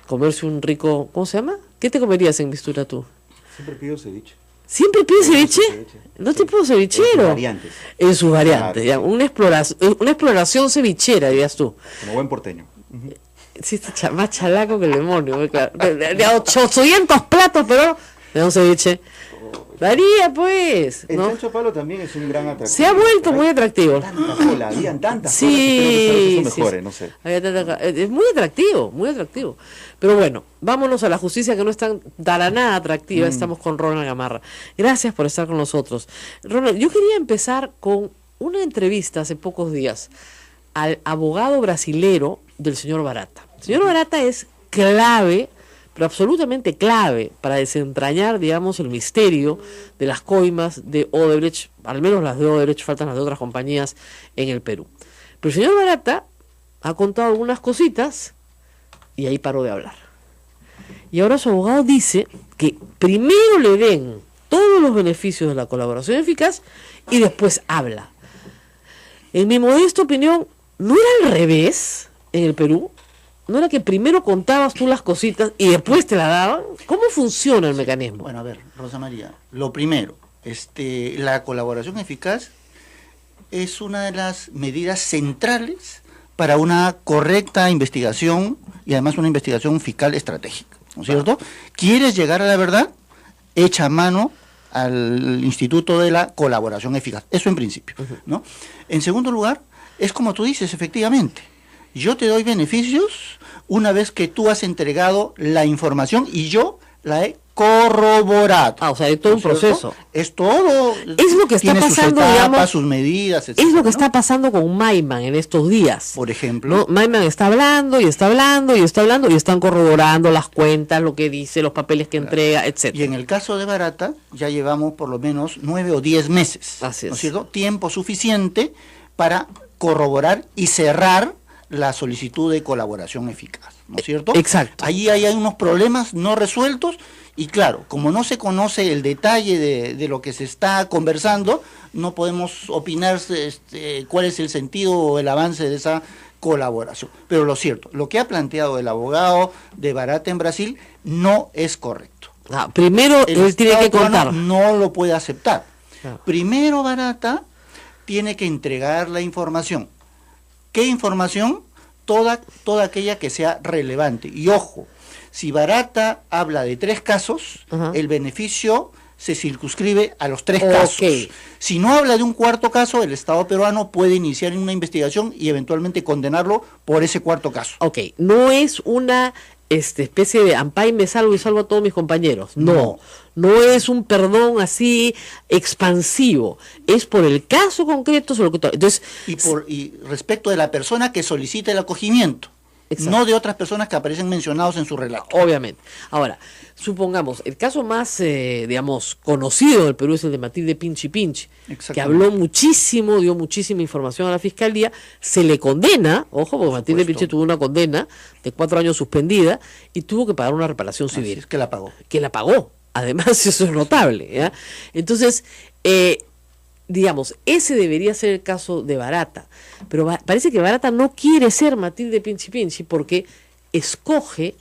comerse un rico... ¿Cómo se llama? ¿Qué te comerías en Mistura tú? Siempre pido ceviche. ¿Siempre pides ceviche? No te puedo cevichero. En sus variantes. En sus variantes, ya. Una exploración cevichera, dirías tú. Como buen porteño. Sí, está más chalaco que el demonio. Claro. De 800 platos, pero de un ceviche. Varía, pues. El chancho palo también es un gran atractivo. Se ha vuelto muy atractivo. Habían tantas sí, cosas que mejores, no sé. Es muy atractivo, muy atractivo. Pero bueno, vámonos a la justicia, que no es tan para nada atractiva. Estamos con Ronald Gamarra. Gracias por estar con nosotros. Ronald, yo quería empezar con una entrevista hace pocos días al abogado brasilero del señor Barata. El señor Barata es clave, pero absolutamente clave, para desentrañar, digamos, el misterio de las coimas de Odebrecht, al menos las de Odebrecht, faltan las de otras compañías en el Perú. Pero el señor Barata ha contado algunas cositas y ahí paró de hablar. Y ahora su abogado dice que primero le den todos los beneficios de la colaboración eficaz y después habla. En mi modesta opinión, ¿no era al revés en el Perú? ¿No era que primero contabas tú las cositas y después te las daban? ¿Cómo funciona el mecanismo? Bueno, a ver, Rosa María, lo primero, la colaboración eficaz es una de las medidas centrales para una correcta investigación y además una investigación fiscal estratégica. ¿no es cierto? ¿Quieres llegar a la verdad? Echa mano al Instituto de la Colaboración Eficaz. Eso en principio, ¿no? En segundo lugar, es como tú dices, efectivamente. Yo te doy beneficios una vez que tú has entregado la información y yo la he corroborado. O sea, es todo un proceso. Es todo. Es lo que está tiene pasando, sus etapas, digamos, sus medidas, etcétera, es lo que ¿no? está pasando con Maiman en estos días. Por ejemplo. ¿No? Maiman está hablando y está hablando y está hablando y están corroborando las cuentas, lo que dice, los papeles que entrega, etcétera. Y en el caso de Barata, ya llevamos por lo menos 9 o 10 meses. Así es. ¿No es cierto? Tiempo suficiente para corroborar y cerrar la solicitud de colaboración eficaz, ¿no es cierto? Exacto. Allí hay unos problemas no resueltos y claro, como no se conoce el detalle de lo que se está conversando, no podemos opinar cuál es el sentido o el avance de esa colaboración. Pero lo cierto, lo que ha planteado el abogado de Barata en Brasil no es correcto. Primero El él tiene Estado que contar. peruano no lo puede aceptar. Claro. Primero Barata tiene que entregar la información. ¿Qué información? Toda aquella que sea relevante. Y ojo, si Barata habla de 3 casos, el beneficio se circunscribe a los 3 casos. Si no habla de un 4º caso, el Estado peruano puede iniciar una investigación y eventualmente condenarlo por ese 4º caso. Ok, no es una especie de ampay me salvo y salvo a todos mis compañeros. No es un perdón así expansivo. Es por el caso concreto sobre lo que entonces y respecto de la persona que solicita el acogimiento. Exacto. No de otras personas que aparecen mencionados en su relato. Obviamente. Ahora, supongamos, el caso más, digamos, conocido del Perú es el de Matilde Pinchi Pinchi, que habló muchísimo, dio muchísima información a la Fiscalía, se le condena, ojo, porque Matilde Pinchi tuvo una condena de 4 años suspendida y tuvo que pagar una reparación civil. Así es, que la pagó. Que la pagó. Además, eso es notable, ¿ya? Entonces, digamos, ese debería ser el caso de Barata, pero parece que Barata no quiere ser Matilde Pinchi Pinchi porque escoge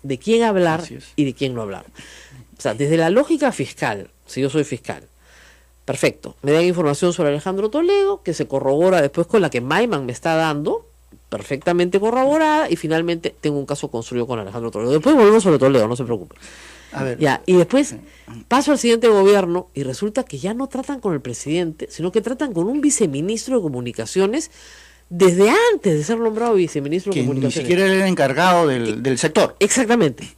de quién hablar y de quién no hablar. O sea, desde la lógica fiscal, si yo soy fiscal, perfecto, me dan información sobre Alejandro Toledo, que se corrobora después con la que Maiman me está dando, perfectamente corroborada, y finalmente tengo un caso construido con Alejandro Toledo. Después volvemos sobre Toledo, no se preocupe. A ver. Ya, y después paso al siguiente gobierno y resulta que ya no tratan con el presidente, sino que tratan con un viceministro de comunicaciones desde antes de ser nombrado viceministro de comunicaciones. Ni siquiera era el encargado del sector. Exactamente.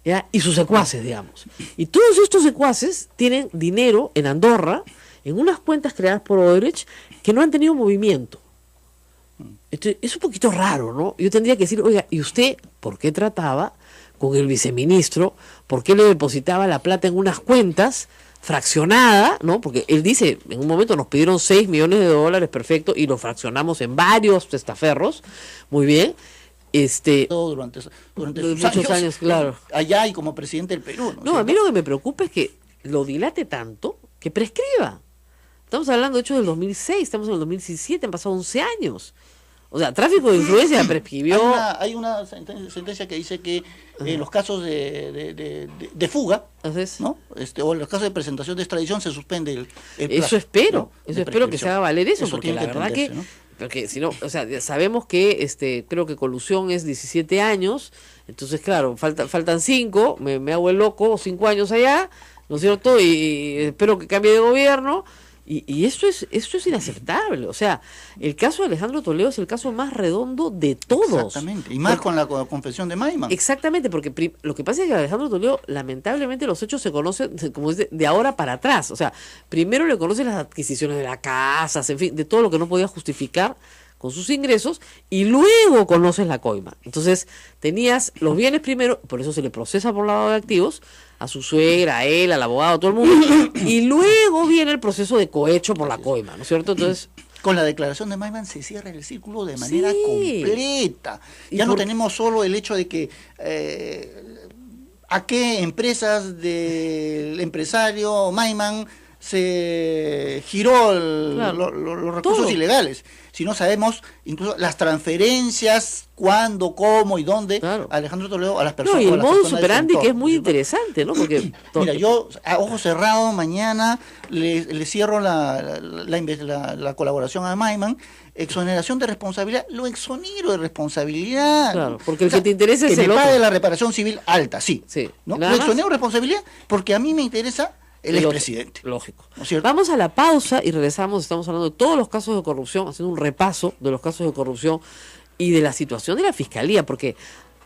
¿Ya? Y sus secuaces, digamos. Y todos estos secuaces tienen dinero en Andorra, en unas cuentas creadas por Odebrecht, que no han tenido movimiento. Entonces, es un poquito raro, ¿no? Yo tendría que decir, oiga, ¿y usted por qué trataba con el viceministro? ¿Por qué le depositaba la plata en unas cuentas fraccionada, ¿no? Porque él dice, en un momento nos pidieron $6 millones, perfecto, y lo fraccionamos en varios testaferros, muy bien. Durante muchos años, claro. Allá y como presidente del Perú. No, a mí lo que me preocupa es que lo dilate tanto que prescriba. Estamos hablando, de hecho, del 2006, estamos en el 2017, han pasado 11 años. O sea, tráfico de influencia prescribió. Hay una sentencia que dice que los casos de fuga, ¿no? O los casos de presentación de extradición se suspende el plazo. Eso espero, ¿no? Eso espero que se haga valer eso porque la verdad que, ¿no? Porque si no, o sea, sabemos que creo que colusión es 17 años, entonces claro, faltan 5, me hago el loco, 5 años allá, ¿no es cierto? Y espero que cambie de gobierno. Y esto es inaceptable. O sea, el caso de Alejandro Toledo es el caso más redondo de todos. Exactamente, y más con la confesión de Maiman. Exactamente, porque lo que pasa es que Alejandro Toledo, lamentablemente los hechos se conocen, como dice, de ahora para atrás. O sea, primero le conocen las adquisiciones de las casas, en fin, de todo lo que no podía justificar con sus ingresos, y luego conoces la coima. Entonces, tenías los bienes primero, por eso se le procesa por lavado de activos, a su suegra, a él, al abogado, a todo el mundo, y luego viene el proceso de cohecho por la coima, ¿no es cierto? Entonces, con la declaración de Maiman se cierra el círculo de manera completa. Ya no tenemos solo el hecho de que a qué empresas del empresario Maiman se giró los recursos ilegales, si no sabemos incluso las transferencias, cuándo, cómo y dónde Alejandro Toledo a las personas. No, y el modus operandi que es muy interesante, ¿no? Porque mira, yo a ojo cerrado mañana le cierro la colaboración a Maiman exoneración de responsabilidad, lo exonero de responsabilidad. Claro, porque el que te interesa es que el me otro. pague la reparación civil alta, sí. Sí, ¿no? nada Lo más. exonero de responsabilidad porque a mí me interesa el expresidente. Lógico. ¿No es cierto? Vamos a la pausa y regresamos. Estamos hablando de todos los casos de corrupción, haciendo un repaso de los casos de corrupción y de la situación de la fiscalía, porque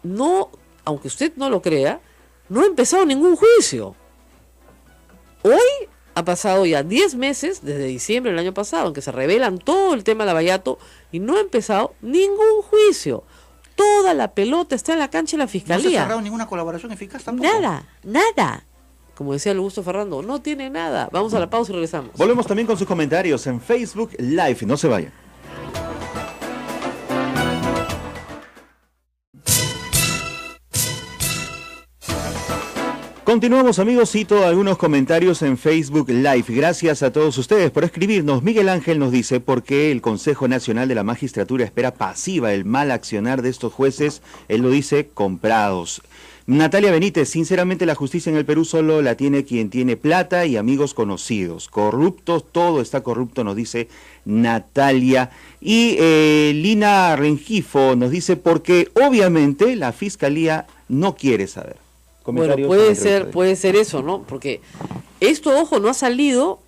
no, aunque usted no lo crea, no ha empezado ningún juicio. Hoy ha pasado ya 10 meses, desde diciembre del año pasado, en que se revelan todo el tema de Lavallato y no ha empezado ningún juicio. Toda la pelota está en la cancha de la No se ha fiscalía. cerrado ninguna colaboración eficaz tampoco. Nada. Como decía el Augusto Ferrando, no tiene nada. Vamos a la pausa y regresamos. Volvemos también con sus comentarios en Facebook Live. No se vayan. Continuamos, amigos, cito algunos comentarios en Facebook Live. Gracias a todos ustedes por escribirnos. Miguel Ángel nos dice: ¿por qué el Consejo Nacional de la Magistratura espera pasiva el mal accionar de estos jueces? Él lo dice: comprados. Natalia Benítez: sinceramente la justicia en el Perú solo la tiene quien tiene plata y amigos conocidos. Corruptos, todo está corrupto, nos dice Natalia. Y Lina Rengifo nos dice: porque obviamente la Fiscalía no quiere saber. Bueno, Comentarios puede ser eso, ¿no? Porque esto, ojo, no ha salido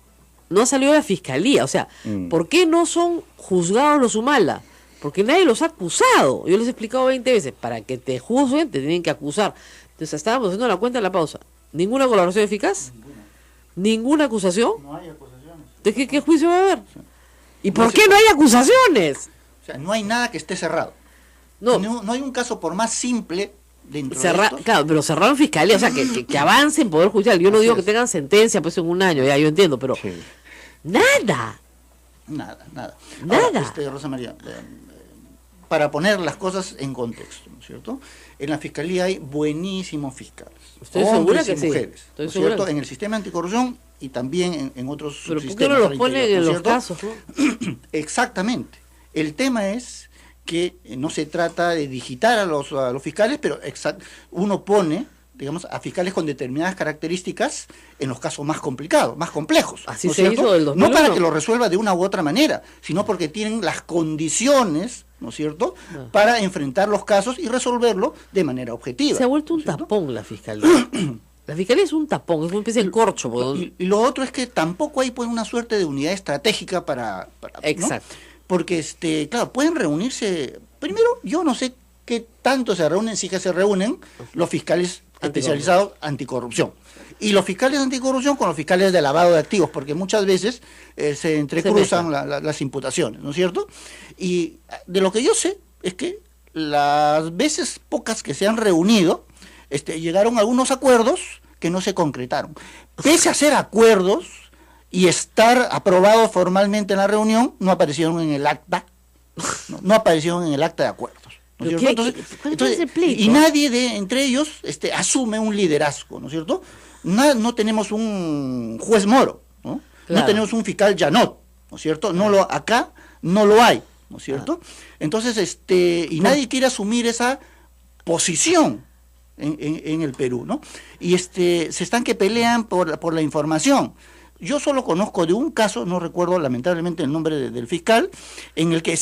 de la fiscalía. O sea, ¿por qué no son juzgados los Humala? Porque nadie los ha acusado. Yo les he explicado 20 veces, para que te juzguen te tienen que acusar. Entonces estábamos haciendo la cuenta en la pausa. ¿Ninguna colaboración eficaz? ¿Ninguna acusación? No hay acusaciones. ¿De qué juicio va a haber? ¿Y por qué no hay acusaciones? O sea, no hay nada que esté cerrado. No, No hay un caso por más simple dentro de estos. claro, pero cerraron fiscalía, o sea, que avance en Poder Judicial. Yo no Así digo es. que tengan sentencia pues en un año, ya yo entiendo, pero Sí. nada. Nada. Nada. Ahora, Rosa María, para poner las cosas en contexto, ¿no es cierto? En la fiscalía hay buenísimos fiscales. Estoy segura hombres que y sí. mujeres, Estoy ¿no es segura cierto? que- En el sistema anticorrupción y también en otros Pero ¿por qué sistemas no al los ponen interior, en ¿no los es cierto? casos? ¿No? Exactamente. El tema es que no se trata de digitar a los fiscales, pero uno pone, digamos, a fiscales con determinadas características en los casos más complicados, más complejos. Así ¿no es se cierto? hizo del 2001. No para que lo resuelva de una u otra manera, sino porque tienen las condiciones, ¿no es cierto?, para enfrentar los casos y resolverlo de manera objetiva. Se ha vuelto ¿no un es cierto? tapón la fiscalía. La fiscalía es un tapón, es una especie de corcho. Y lo otro es que tampoco hay pues una suerte de unidad estratégica para ¿no? Exacto. Porque claro, pueden reunirse. Primero, yo no sé qué tanto se reúnen, sí que se reúnen los fiscales especializados anticorrupción. Y los fiscales anticorrupción con los fiscales de lavado de activos, porque muchas veces se entrecruzan las imputaciones, ¿no es cierto? Y de lo que yo sé es que las veces pocas que se han reunido, llegaron a algunos acuerdos que no se concretaron. Pese a ser acuerdos y estar aprobados formalmente en la reunión, no aparecieron en el acta, no aparecieron en el acta de acuerdos. ¿No es ¿Pero cierto? cuál es el pleito? Y nadie entre ellos asume un liderazgo, ¿no es cierto? No tenemos un juez Moro, ¿no? Claro. No tenemos un fiscal Janot, ¿no es cierto? Acá no lo hay, ¿no es cierto? Entonces, y nadie quiere asumir esa posición en el Perú, ¿no? Y se están que pelean por la información. Yo solo conozco de un caso, no recuerdo lamentablemente el nombre del fiscal, en el que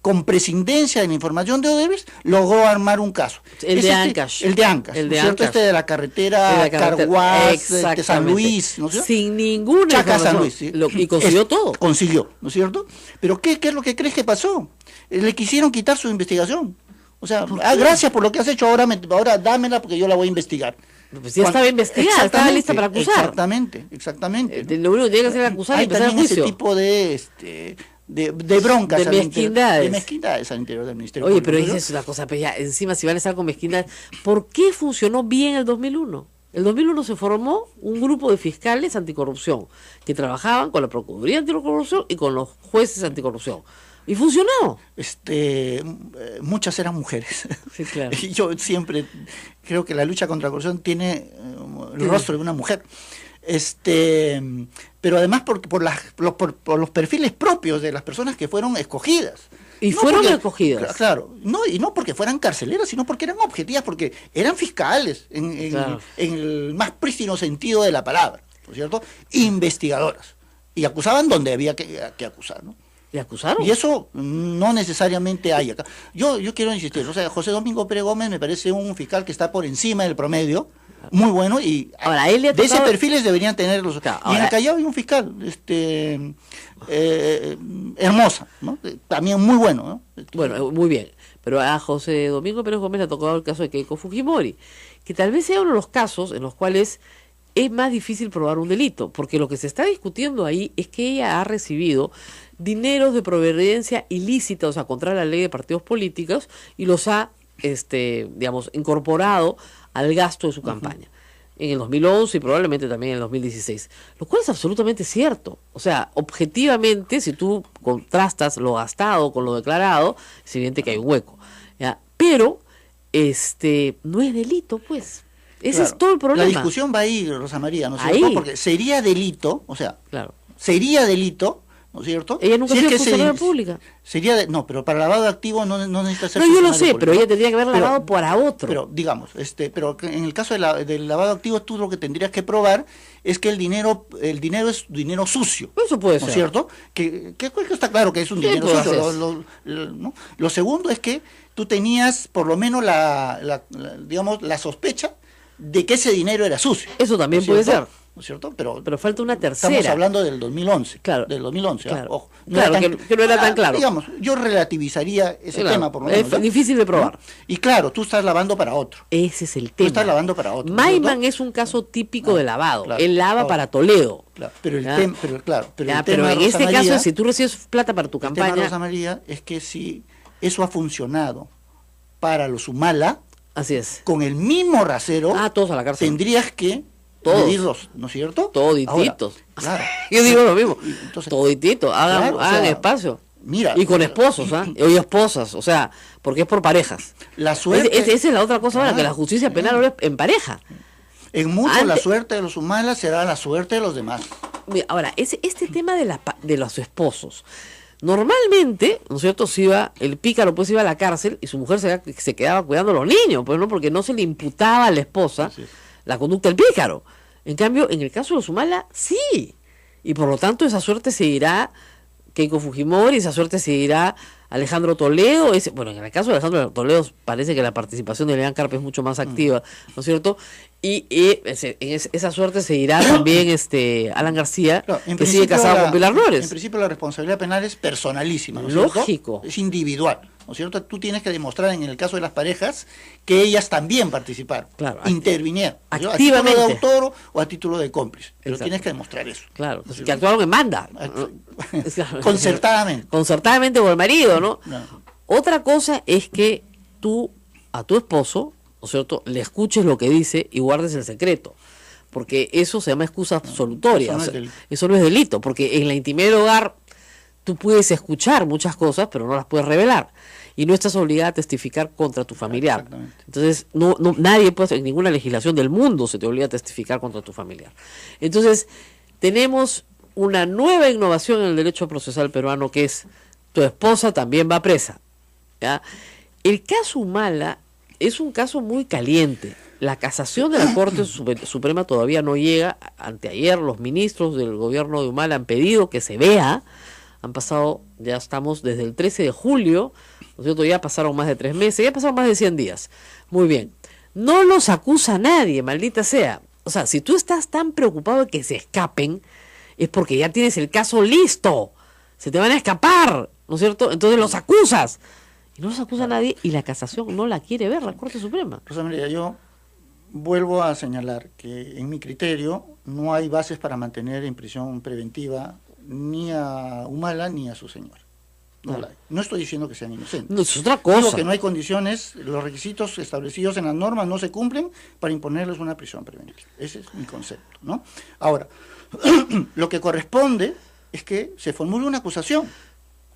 con prescindencia de la información de Odebrecht logró armar un caso. El de Ancash. El de Ancash, El de ¿no es cierto? Ancash. De la carretera Carhuaz, San Exactamente. Luis, ¿no es cierto? Sin ninguna Chaca San información. Luis, ¿sí? Y consiguió todo. Consiguió, ¿no es cierto? Pero ¿qué es lo que crees que pasó? Le quisieron quitar su investigación. O sea, gracias por lo que has hecho, ahora dámela porque yo la voy a investigar. Pues ya estaba investigada, estaba lista para acusar. Exactamente. Lo único que tiene que hacer es acusar y Hay empezar el también ese juicio. tipo de broncas. De mezquindades. De mezquindades al interior del Ministerio Oye, Público, pero ¿no? esa es una cosa, pero ya, encima si van a estar con mezquindades, ¿por qué funcionó bien el 2001? El 2001 se formó un grupo de fiscales anticorrupción que trabajaban con la Procuraduría Anticorrupción y con los jueces anticorrupción. Y funcionó. Muchas eran mujeres. Sí, claro. Y yo siempre creo que la lucha contra la corrupción tiene el rostro de una mujer. Pero además por los perfiles propios de las personas que fueron escogidas. Y No fueron porque- escogidas. Claro, y no porque fueran carceleras, sino porque eran objetivas, porque eran fiscales en Claro. el más prístino sentido de la palabra, ¿no es cierto? Investigadoras. Y acusaban donde había que acusar, ¿no? ¿Le acusaron? Y eso no necesariamente hay acá. Yo quiero insistir, o sea, José Domingo Pérez Gómez me parece un fiscal que está por encima del promedio, muy bueno, y ahora, él le ha de tocado... ese perfiles deberían tener los... Claro, y en ahora... el Callao hay un fiscal, Hermosa, ¿no? También muy bueno, ¿no? Bueno, muy bien. Pero a José Domingo Pérez Gómez le ha tocado el caso de Keiko Fujimori, que tal vez sea uno de los casos en los cuales es más difícil probar un delito, porque lo que se está discutiendo ahí es que ella ha recibido dineros de proveniencia ilícita, o sea, contra la ley de partidos políticos, y los ha, digamos, incorporado al gasto de su campaña. En el 2011 y probablemente también en el 2016, lo cual es absolutamente cierto. O sea, objetivamente, si tú contrastas lo gastado con lo declarado, es evidente que hay un hueco, ¿ya? Pero no es delito, pues. Ese Claro, es todo el problema. La discusión va ahí, Rosa María, ¿no es Ahí. cierto? Porque sería delito, o sea, Claro. sería delito, ¿no es cierto? Ella nunca Si ha es sido que funcionaria pública. no, pero para lavado de activos no necesita ser No, yo lo funcionario sé, público, pero ¿no? ella tendría que haber lavado para otro. Pero digamos, pero en el caso del lavado de activos, tú lo que tendrías que probar es que el dinero es dinero sucio. Eso puede ¿No ser. es cierto? Que está claro que es un Sí, dinero pues, sucio. ¿No? Lo segundo es que tú tenías por lo menos digamos, la sospecha de que ese dinero era sucio. Eso también ¿no es puede cierto? ser. ¿No es cierto? Pero falta una tercera. estamos hablando del 2011. Claro. Del 2011, Claro. ojo. Claro, que no era tan claro. Digamos, yo relativizaría ese Claro, tema, por lo menos. es difícil de probar. ¿no? Y claro, tú estás lavando para otro. Ese es el Tú tema. estás lavando para otro. Maiman ¿cierto? es un caso típico de lavado. claro. Él lava Ahora, para Toledo. Claro, pero el ¿ya? tema, Ya, el tema pero de en Rosa este María, caso, si tú recibes plata para tu el tema de campaña, Rosa María es que si eso ha funcionado para los Humala, así es. con el mismo rasero, Todos a la cárcel. tendrías que Todos. medirlos, ¿no es cierto? Todititos. Ahora, claro. Yo digo lo mismo. Entonces, Todititos. Hagan, claro, o sea, hagan espacio. Mira, Y con esposos, y esposas. O sea, porque es por parejas. la suerte, Esa es la otra cosa ahora, Claro, que la justicia penal ahora es en pareja. en mucho la antes- suerte de los Humala será la suerte de los demás. Mira, ahora, este tema de los esposos. Normalmente, ¿no es cierto? El pícaro pues iba a la cárcel y su mujer se quedaba cuidando a los niños, pues no, porque no se le imputaba a la esposa la conducta del pícaro. En cambio, en el caso de los Humala, sí. Y por lo tanto, esa suerte se irá Keiko Fujimori, esa suerte se irá Alejandro Toledo. Bueno, en el caso de Alejandro Toledo parece que la participación de Leán Carpe es mucho más activa, ¿no es cierto? Y esa suerte se irá también Alan García, Claro, en que sigue principio casado con Pilar En Flores. principio la responsabilidad penal es personalísima, ¿no es Lógico. cierto? Es individual, ¿no es cierto? Tú tienes que demostrar en el caso de las parejas que ellas también participaron, Claro, intervinieron, ¿no es cierto? activamente. A título de autor o a título de cómplice, pero Exacto. tienes que demostrar eso. Claro, ¿no es que cierto? actuaron en banda. Concertadamente. Concertadamente con el marido, ¿no? No. Otra cosa es que tú a tu esposo, ¿no es cierto?, le escuches lo que dice y guardes el secreto. Porque eso se llama excusa absolutoria. eso no o es sea, delito. eso no es delito, porque en la intimidad del hogar tú puedes escuchar muchas cosas, pero no las puedes revelar. Y no estás obligada a testificar contra tu familiar. Exactamente. Entonces, nadie puede, en ninguna legislación del mundo se te obliga a testificar contra tu familiar. Entonces, tenemos una nueva innovación en el derecho procesal peruano, que es tu esposa también va presa. ¿Ya? El caso Humala es un caso muy caliente. La casación de la Corte Suprema todavía no llega. Anteayer los ministros del gobierno de Humala han pedido que se vea. Han pasado, ya estamos desde el 13 de julio, ¿no es cierto? Ya pasaron más de 3 meses, ya pasaron más de 100 días. Muy bien. No los acusa nadie, maldita sea. O sea, si tú estás tan preocupado de que se escapen, es porque ya tienes el caso listo. Se te van a escapar, ¿no es cierto? Entonces los acusas. Y no los acusa nadie y la casación no la quiere ver la Corte Suprema. Rosa María, yo vuelvo a señalar que en mi criterio no hay bases para mantener en prisión preventiva ni a Humala ni a su señor. No, la hay. No estoy diciendo que sean inocentes. No, es otra Digo cosa. que no hay condiciones, los requisitos establecidos en las normas no se cumplen para imponerles una prisión preventiva. Ese es mi concepto, ¿no? Ahora, lo que corresponde es que se formule una acusación.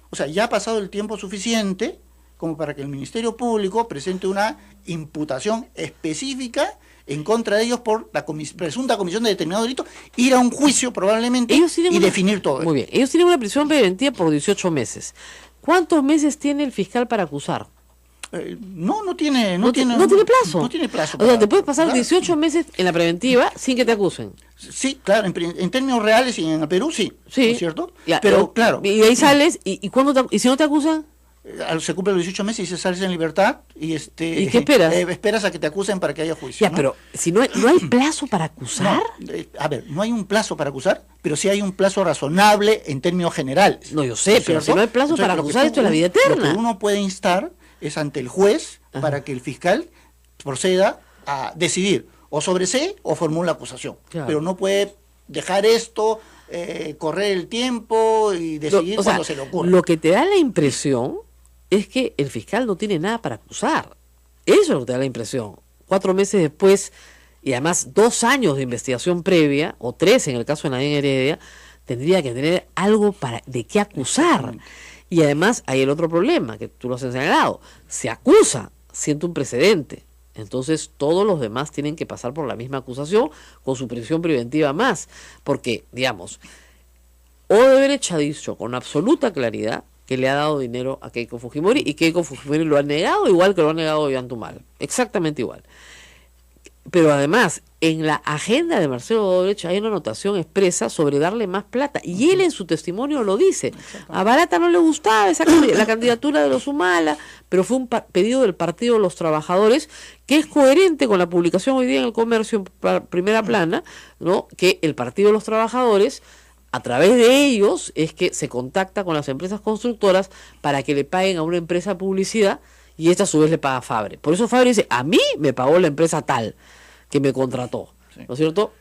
O sea, ya ha pasado el tiempo suficiente como para que el Ministerio Público presente una imputación específica en contra de ellos por la presunta comisión de determinado delito, ir a un juicio probablemente y definir todo. Muy bien, ellos tienen una prisión preventiva por 18 meses. ¿Cuántos meses tiene el fiscal para acusar? No tiene plazo. No tiene plazo. O sea, te puedes pasar 18 meses en la preventiva sin que te acusen. Sí, claro, en términos reales y en el Perú sí, ¿no es cierto? Ya, pero claro. Y ahí sales, ¿y si no te acusan? Se cumplen los 18 meses y se sales en libertad y ¿Y qué esperas? Esperas a que te acusen para que haya juicio. Ya, ¿no? pero si no hay plazo para acusar. No, a ver, no hay un plazo para acusar, pero sí hay un plazo razonable en términos generales. No, yo sé, pero si no hay plazo para acusar, esto es la vida eterna. Lo que uno puede instar es ante el juez para que el fiscal proceda a decidir o sobresee o formula acusación. Claro. Pero no puede dejar esto, correr el tiempo y decidir cuando se le ocurra. Lo que te da la impresión es que el fiscal no tiene nada para acusar. Eso es lo que te da la impresión. 4 meses después, y además 2 años de investigación previa, o 3 en el caso de Nadine Heredia, tendría que tener algo de qué acusar. Y además hay el otro problema, que tú lo has señalado. Se acusa, siente un precedente. Entonces todos los demás tienen que pasar por la misma acusación con su prisión preventiva más. Porque, digamos, Odebrecht ha dicho con absoluta claridad que le ha dado dinero a Keiko Fujimori, y Keiko Fujimori lo ha negado igual que lo ha negado Ollanta, exactamente igual. Pero además, en la agenda de Marcelo Odebrecht hay una anotación expresa sobre darle más plata, y él en su testimonio lo dice. A Barata no le gustaba la candidatura de los Humala, pero fue un pedido del Partido de los Trabajadores, que es coherente con la publicación hoy día en El Comercio, en primera plana, ¿no? Que el Partido de los Trabajadores, a través de ellos, es que se contacta con las empresas constructoras para que le paguen a una empresa publicidad, y esta a su vez le paga a Fabre. Por eso Fabre dice, a mí me pagó la empresa tal que me contrató, ¿no es cierto?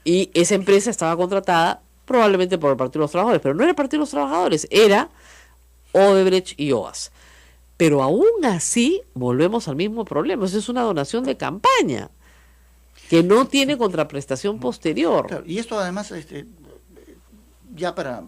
Y esa empresa estaba contratada probablemente por el Partido de los Trabajadores, pero no era el Partido de los Trabajadores, era Odebrecht y OAS. Pero aún así volvemos al mismo problema. Eso es una donación de campaña que no tiene contraprestación posterior. Claro, y esto además, ya para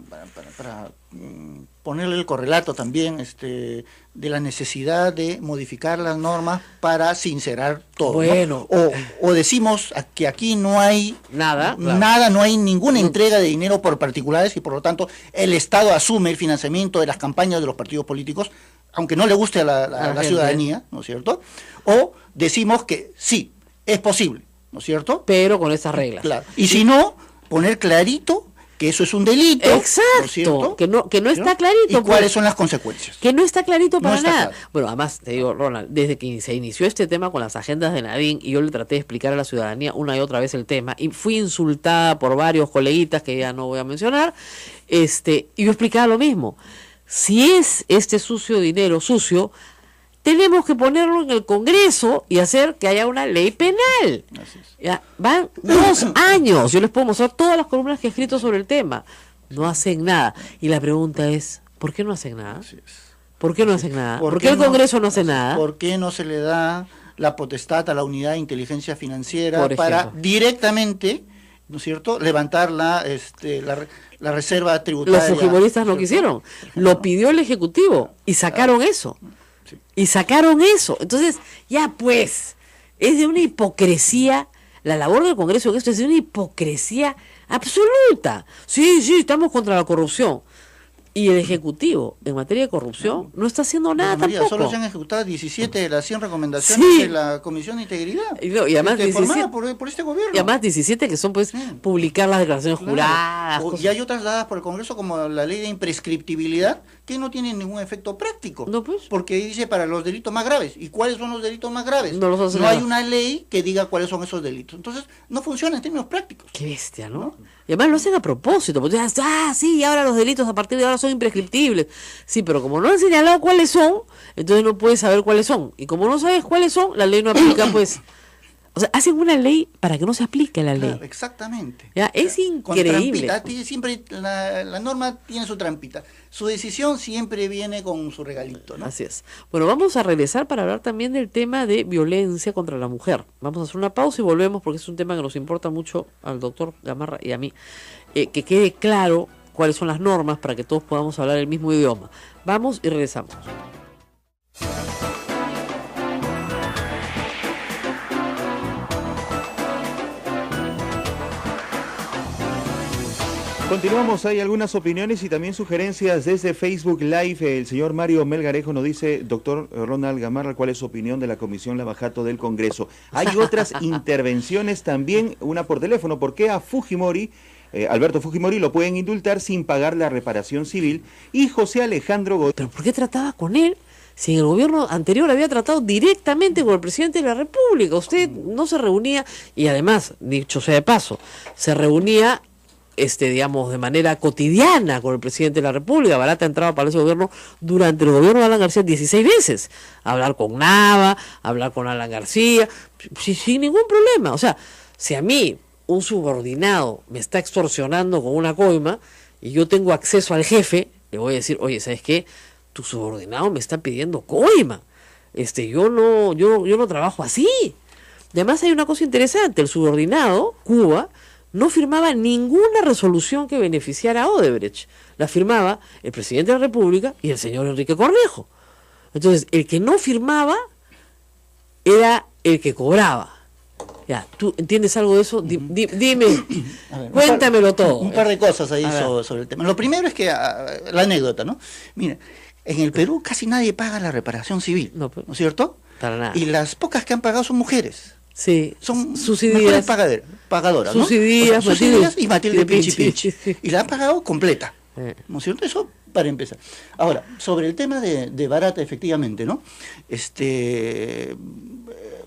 ponerle el correlato también de la necesidad de modificar las normas para sincerar todo. Bueno. ¿No? O decimos que aquí no hay nada, no hay ninguna entrega de dinero por particulares y por lo tanto el Estado asume el financiamiento de las campañas de los partidos políticos, aunque no le guste a la ciudadanía, ¿no es cierto? O decimos que sí, es posible, ¿no es cierto? Pero con esas reglas. Claro. Y si no, poner clarito que eso es un delito. Exacto, ¿no? que no está clarito. ¿Y cuáles son las consecuencias? Que no está clarito para nada. Claro. Bueno, además, te digo, Ronald, desde que se inició este tema con las agendas de Nadine, y yo le traté de explicar a la ciudadanía una y otra vez el tema, y fui insultada por varios coleguitas que ya no voy a mencionar, y yo explicaba lo mismo. Si es este dinero sucio, tenemos que ponerlo en el Congreso y hacer que haya una ley penal. Ya, van 2 años. Yo les puedo mostrar todas las columnas que he escrito sobre el tema. No hacen nada. Y la pregunta es, ¿por qué no hacen nada? ¿Por qué no hacen nada? ¿Por qué el Congreso no hace nada? ¿Por qué no se le da la potestad a la unidad de inteligencia financiera para directamente, ¿no es cierto?, levantar la reserva tributaria? Los fujimoristas no quisieron. Lo pidió el Ejecutivo y sacaron eso. Y sacaron eso. Entonces, ya pues, es de una hipocresía. La labor del Congreso en esto es de una hipocresía absoluta. Sí, estamos contra la corrupción. Y el Ejecutivo, en materia de corrupción, no está haciendo nada tampoco. Solo se han ejecutado 17 de las 100 recomendaciones de la Comisión de Integridad. Y además 17, por este gobierno. Y además 17 que son, pues, publicar las declaraciones juradas. Y hay otras dadas por el Congreso, como la ley de imprescriptibilidad, que no tienen ningún efecto práctico. No, pues. Porque dice para los delitos más graves. ¿Y cuáles son los delitos más graves? No hay una ley que diga cuáles son esos delitos. Entonces, no funciona en términos prácticos. Qué bestia, ¿no? Y además lo hacen a propósito, porque sí, ahora los delitos a partir de ahora son imprescriptibles. Sí, pero como no han señalado cuáles son, entonces no puedes saber cuáles son. Y como no sabes cuáles son, la ley no aplica, pues. O sea, hacen una ley para que no se aplique la ley. Claro, exactamente. Ya, es increíble. Con trampita. Siempre la norma tiene su trampita. Su decisión siempre viene con su regalito, ¿no? Así es. Bueno, vamos a regresar para hablar también del tema de violencia contra la mujer. Vamos a hacer una pausa y volvemos porque es un tema que nos importa mucho al doctor Gamarra y a mí. Que quede claro cuáles son las normas para que todos podamos hablar el mismo idioma. Vamos y regresamos. Continuamos, hay algunas opiniones y también sugerencias desde Facebook Live. El señor Mario Melgarejo nos dice, doctor Ronald Gamarra, ¿cuál es su opinión de la Comisión Lavajato del Congreso? Hay otras intervenciones también, una por teléfono. ¿Por qué a Fujimori, Alberto Fujimori, lo pueden indultar sin pagar la reparación civil? Y José Alejandro Godoy. ¿Pero por qué trataba con él? Si en el gobierno anterior había tratado directamente con el presidente de la República. Usted no se reunía, y además, dicho sea de paso, se reunía digamos, de manera cotidiana con el presidente de la República. Barata entraba al Palacio de Gobierno durante el gobierno de Alan García 16 veces, a hablar con Nava, a hablar con Alan García, sin ningún problema. O sea, si a mí un subordinado me está extorsionando con una coima y yo tengo acceso al jefe, le voy a decir, oye, ¿sabes qué? Tu subordinado me está pidiendo coima. Yo no trabajo así. Además hay una cosa interesante, el subordinado, Cuba, no firmaba ninguna resolución que beneficiara a Odebrecht. La firmaba el presidente de la República y el señor Enrique Cornejo. Entonces, el que no firmaba era el que cobraba. Ya, ¿tú entiendes algo de eso? Dime, ver, cuéntamelo todo. Un par de cosas ahí sobre el tema. Lo primero es que, la anécdota, ¿no? Mira, en el Perú casi nadie paga la reparación civil, ¿no es cierto? Para nada. Y las pocas que han pagado son mujeres. Sí, son subsidiadas, pagadoras, ¿no? Subsidiadas y Matilde Pinchi. Y la han pagado completa, ¿no es cierto? Eso para empezar. Ahora, sobre el tema de Barata, efectivamente, ¿no?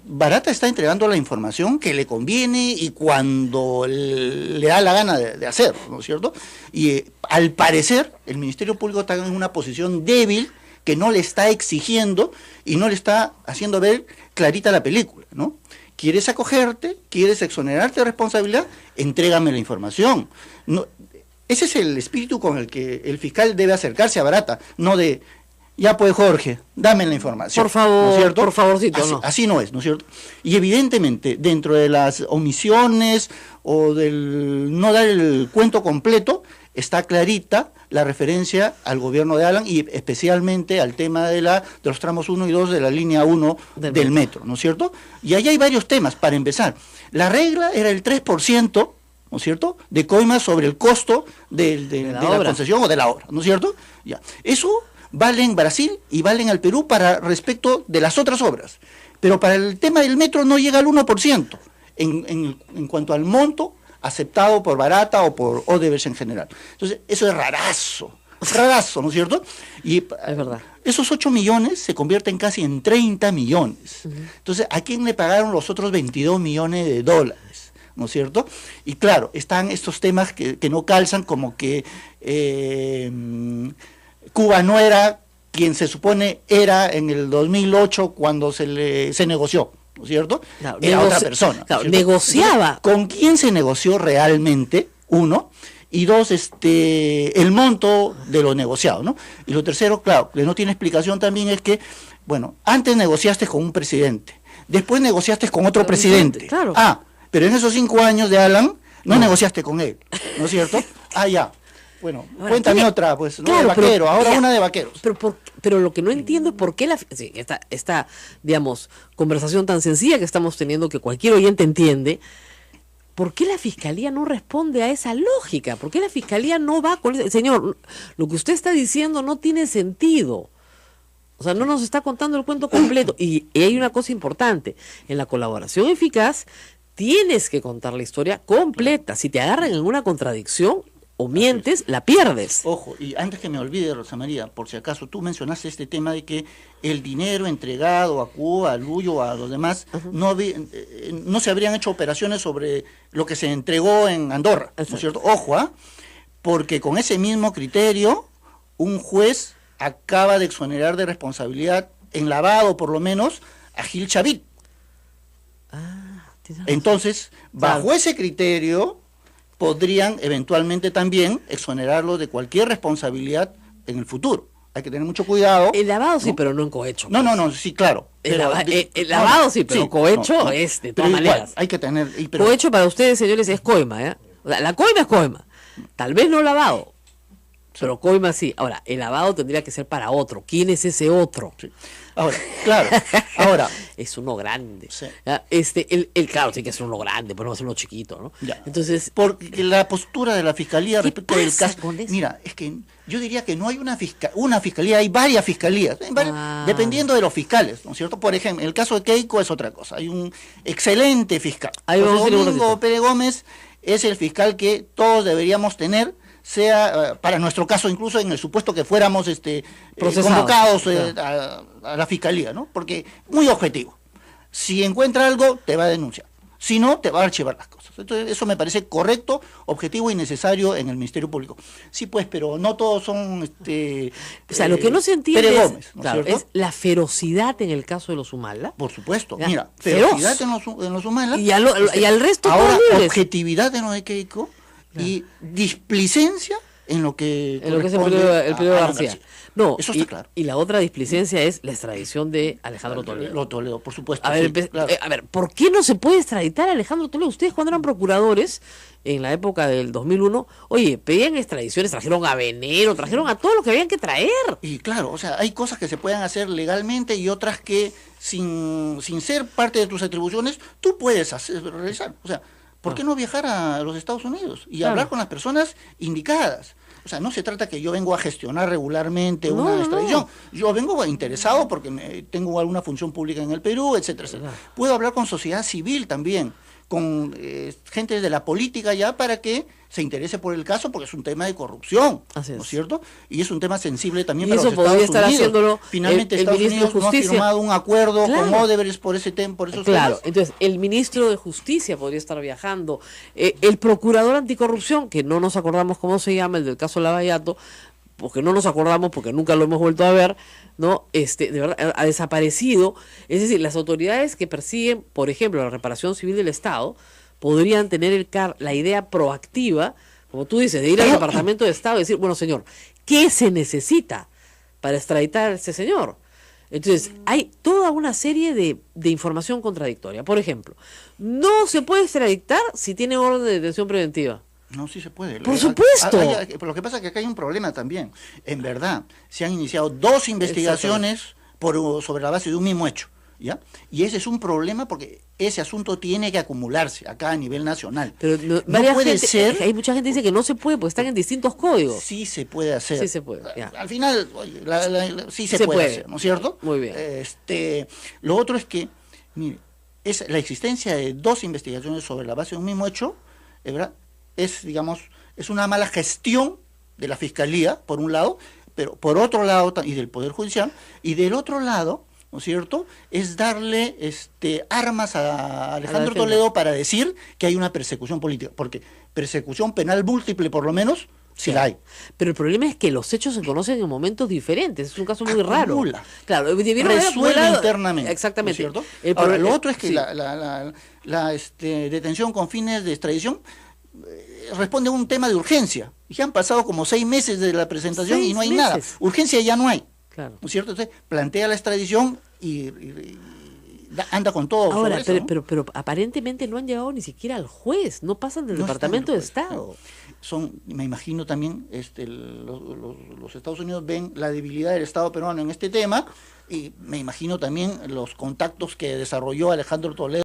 Barata está entregando la información que le conviene y cuando le da la gana de hacerlo, ¿no es cierto? Y al parecer, el Ministerio Público está en una posición débil que no le está exigiendo y no le está haciendo ver clarita la película, ¿no? ¿Quieres acogerte? ¿Quieres exonerarte de responsabilidad? Entrégame la información. No, ese es el espíritu con el que el fiscal debe acercarse a Barata, no de, ya pues Jorge, dame la información. Por favor, ¿no es cierto? Por favorcito, así, no. Así no es, ¿no es cierto? Y evidentemente, dentro de las omisiones o del no dar el cuento completo, está clarita la referencia al gobierno de Alan y especialmente al tema de los tramos 1 y 2 de la línea 1 del metro, ¿no es cierto? Y ahí hay varios temas, para empezar. La regla era el 3%, ¿no es cierto?, de coima sobre el costo de la concesión o de la obra, ¿no es cierto? Ya. Eso vale en Brasil y vale en el Perú para respecto de las otras obras. Pero para el tema del metro no llega al 1% en cuanto al monto aceptado por Barata o por Odebrecht en general. Entonces, eso es rarazo, ¿no es cierto? Y es verdad. Esos 8 millones se convierten casi en 30 millones. Entonces, ¿a quién le pagaron los otros 22 millones de dólares? ¿No es cierto? Y claro, están estos temas que no calzan, como que Cuba no era quien se supone era en el 2008 cuando se negoció. ¿No es cierto? Claro, era otra persona. Claro, negociaba. ¿Con quién se negoció realmente? Uno. Y dos, el monto de lo negociado, ¿no? Y lo tercero, claro, que no tiene explicación también es que, bueno, antes negociaste con un presidente, después negociaste con otro presidente. Claro. Ah, pero en esos 5 años de Alan, no negociaste con él, ¿no es cierto? Ah, ya. Bueno, ahora, cuéntame otra, pues, ¿no? Claro, de vaquero, ahora una de vaqueros. Pero lo que no entiendo es por qué esta, digamos, conversación tan sencilla que estamos teniendo, que cualquier oyente entiende, ¿por qué la Fiscalía no responde a esa lógica? ¿Por qué la Fiscalía no va con el señor? Lo que usted está diciendo no tiene sentido. O sea, no nos está contando el cuento completo. Y hay una cosa importante. En la colaboración eficaz, tienes que contar la historia completa. Si te agarran en una contradicción o mientes, la pierdes. Ojo, y antes que me olvide, Rosa María, por si acaso, tú mencionaste este tema de que el dinero entregado a Cuba, a Luyo, a los demás, no se habrían hecho operaciones sobre lo que se entregó en Andorra, ¿no es cierto? Ojo, porque con ese mismo criterio, un juez acaba de exonerar de responsabilidad, en lavado por lo menos, a Gil Chavit. Entonces, bajo ese criterio, podrían eventualmente también exonerarlo de cualquier responsabilidad en el futuro. Hay que tener mucho cuidado. El lavado, ¿no? Sí, pero no en cohecho. Pues. No, sí, claro. El lavado sí, pero cohecho es de todas maneras. Igual, hay que tener... Cohecho para ustedes, señores, es coima, ¿eh? O sea, la coima es coima. Tal vez no lavado, Pero coima sí. Ahora, el lavado tendría que ser para otro. ¿Quién es ese otro? Sí. Ahora, claro, ahora... Es uno grande. Sí. Claro, sí que es uno grande, pero no es uno chiquito, ¿no? Ya. Entonces, porque la postura de la fiscalía ¿qué respecto del pasa caso, con eso? mira, es que yo diría que no hay una fiscalía, hay varias fiscalías, dependiendo de los fiscales, ¿no es cierto? Por ejemplo, el caso de Keiko es otra cosa, hay un excelente fiscal. Ahí vamos a ir un Domingo ratito. Pérez Gómez es el fiscal que todos deberíamos tener, sea para nuestro caso incluso en el supuesto que fuéramos Procesados, convocados claro. a la fiscalía, ¿no? Porque muy objetivo. Si encuentra algo, te va a denunciar. Si no, te va a archivar las cosas. Entonces, eso me parece correcto, objetivo y necesario en el Ministerio Público. Sí, pues, pero no todos son... o sea, lo que no se entiende Pérez es, Gómez, ¿no es claro, cierto? es la ferocidad en el caso de los Humala. Por supuesto. Ya, Mira, feroz. ferocidad en los humanos. Y al resto ahora, todos libres. objetividad en lo de Keiko y displicencia en lo que En lo que es el corresponde periodo a García. No, eso está claro. Y la otra displicencia es la extradición de Alejandro Toledo. Toledo, por supuesto. A ver, sí, claro. a ver, ¿por qué no se puede extraditar a Alejandro Toledo? Ustedes cuando eran procuradores, en la época del 2001, oye, pedían extradiciones, trajeron a Venero, trajeron a todo lo que habían que traer. Y claro, o sea, hay cosas que se pueden hacer legalmente y otras que sin ser parte de tus atribuciones, tú puedes realizar. O sea, ¿por qué no viajar a los Estados Unidos y hablar con las personas indicadas? O sea, no se trata que yo vengo a gestionar regularmente una extradición. Yo vengo interesado porque tengo alguna función pública en el Perú, etcétera, etcétera. Puedo hablar con sociedad civil también, con gente de la política ya para que se interese por el caso, porque es un tema de corrupción, Así es. ¿no es cierto? Y es un tema sensible también Y para eso los podría Estados estar Unidos. haciéndolo Finalmente el Estados ministro de Unidos no ha Justicia. firmado un acuerdo Claro. con Odebrecht por esos Claro, temas. entonces el ministro de Justicia podría estar viajando, el procurador anticorrupción, que no nos acordamos cómo se llama, el del caso Lavallato, porque no nos acordamos porque nunca lo hemos vuelto a ver, ¿no? De verdad, ha desaparecido. Es decir, las autoridades que persiguen, por ejemplo, la reparación civil del Estado, podrían tener la idea proactiva, como tú dices, de ir al Departamento de Estado y decir, bueno, señor, ¿qué se necesita para extraditar a ese señor? Entonces, hay toda una serie de información contradictoria. Por ejemplo, no se puede extraditar si tiene orden de detención preventiva. No, sí se puede. Por supuesto. Lo que pasa es que acá hay un problema también. En verdad, se han iniciado 2 investigaciones sobre la base de un mismo hecho, ¿ya? Y ese es un problema porque ese asunto tiene que acumularse acá a nivel nacional. Pero no puede ser. Hay mucha gente que dice que no se puede porque están en distintos códigos. Sí se puede hacer. Sí se puede, ya. Al final, oye, sí se puede hacer, ¿no es cierto? Muy bien. Lo otro es que, mire, es la existencia de 2 investigaciones sobre la base de un mismo hecho, ¿verdad? Digamos, es una mala gestión de la Fiscalía, por un lado, pero por otro lado, y del Poder Judicial, y del otro lado, ¿no es cierto?, es darle armas a Alejandro Toledo para decir que hay una persecución política, porque persecución penal múltiple, por lo menos, sí la hay. Pero el problema es que los hechos se conocen en momentos diferentes, es un caso muy raro. Acumula. Claro, Resuelve internamente. Exactamente. ¿No es cierto? Ahora, lo otro es que la detención con fines de extradición responde a un tema de urgencia. Ya han pasado como 6 meses de la presentación y no hay nada. Urgencia ya no hay. Claro. ¿No es cierto? Entonces, plantea la extradición y anda con todo. Ahora, sobre eso, ¿no? pero aparentemente no han llegado ni siquiera al juez, no pasan del Departamento de Estado. Me imagino también, los Estados Unidos ven la debilidad del Estado peruano en este tema, y me imagino también los contactos que desarrolló Alejandro Toledo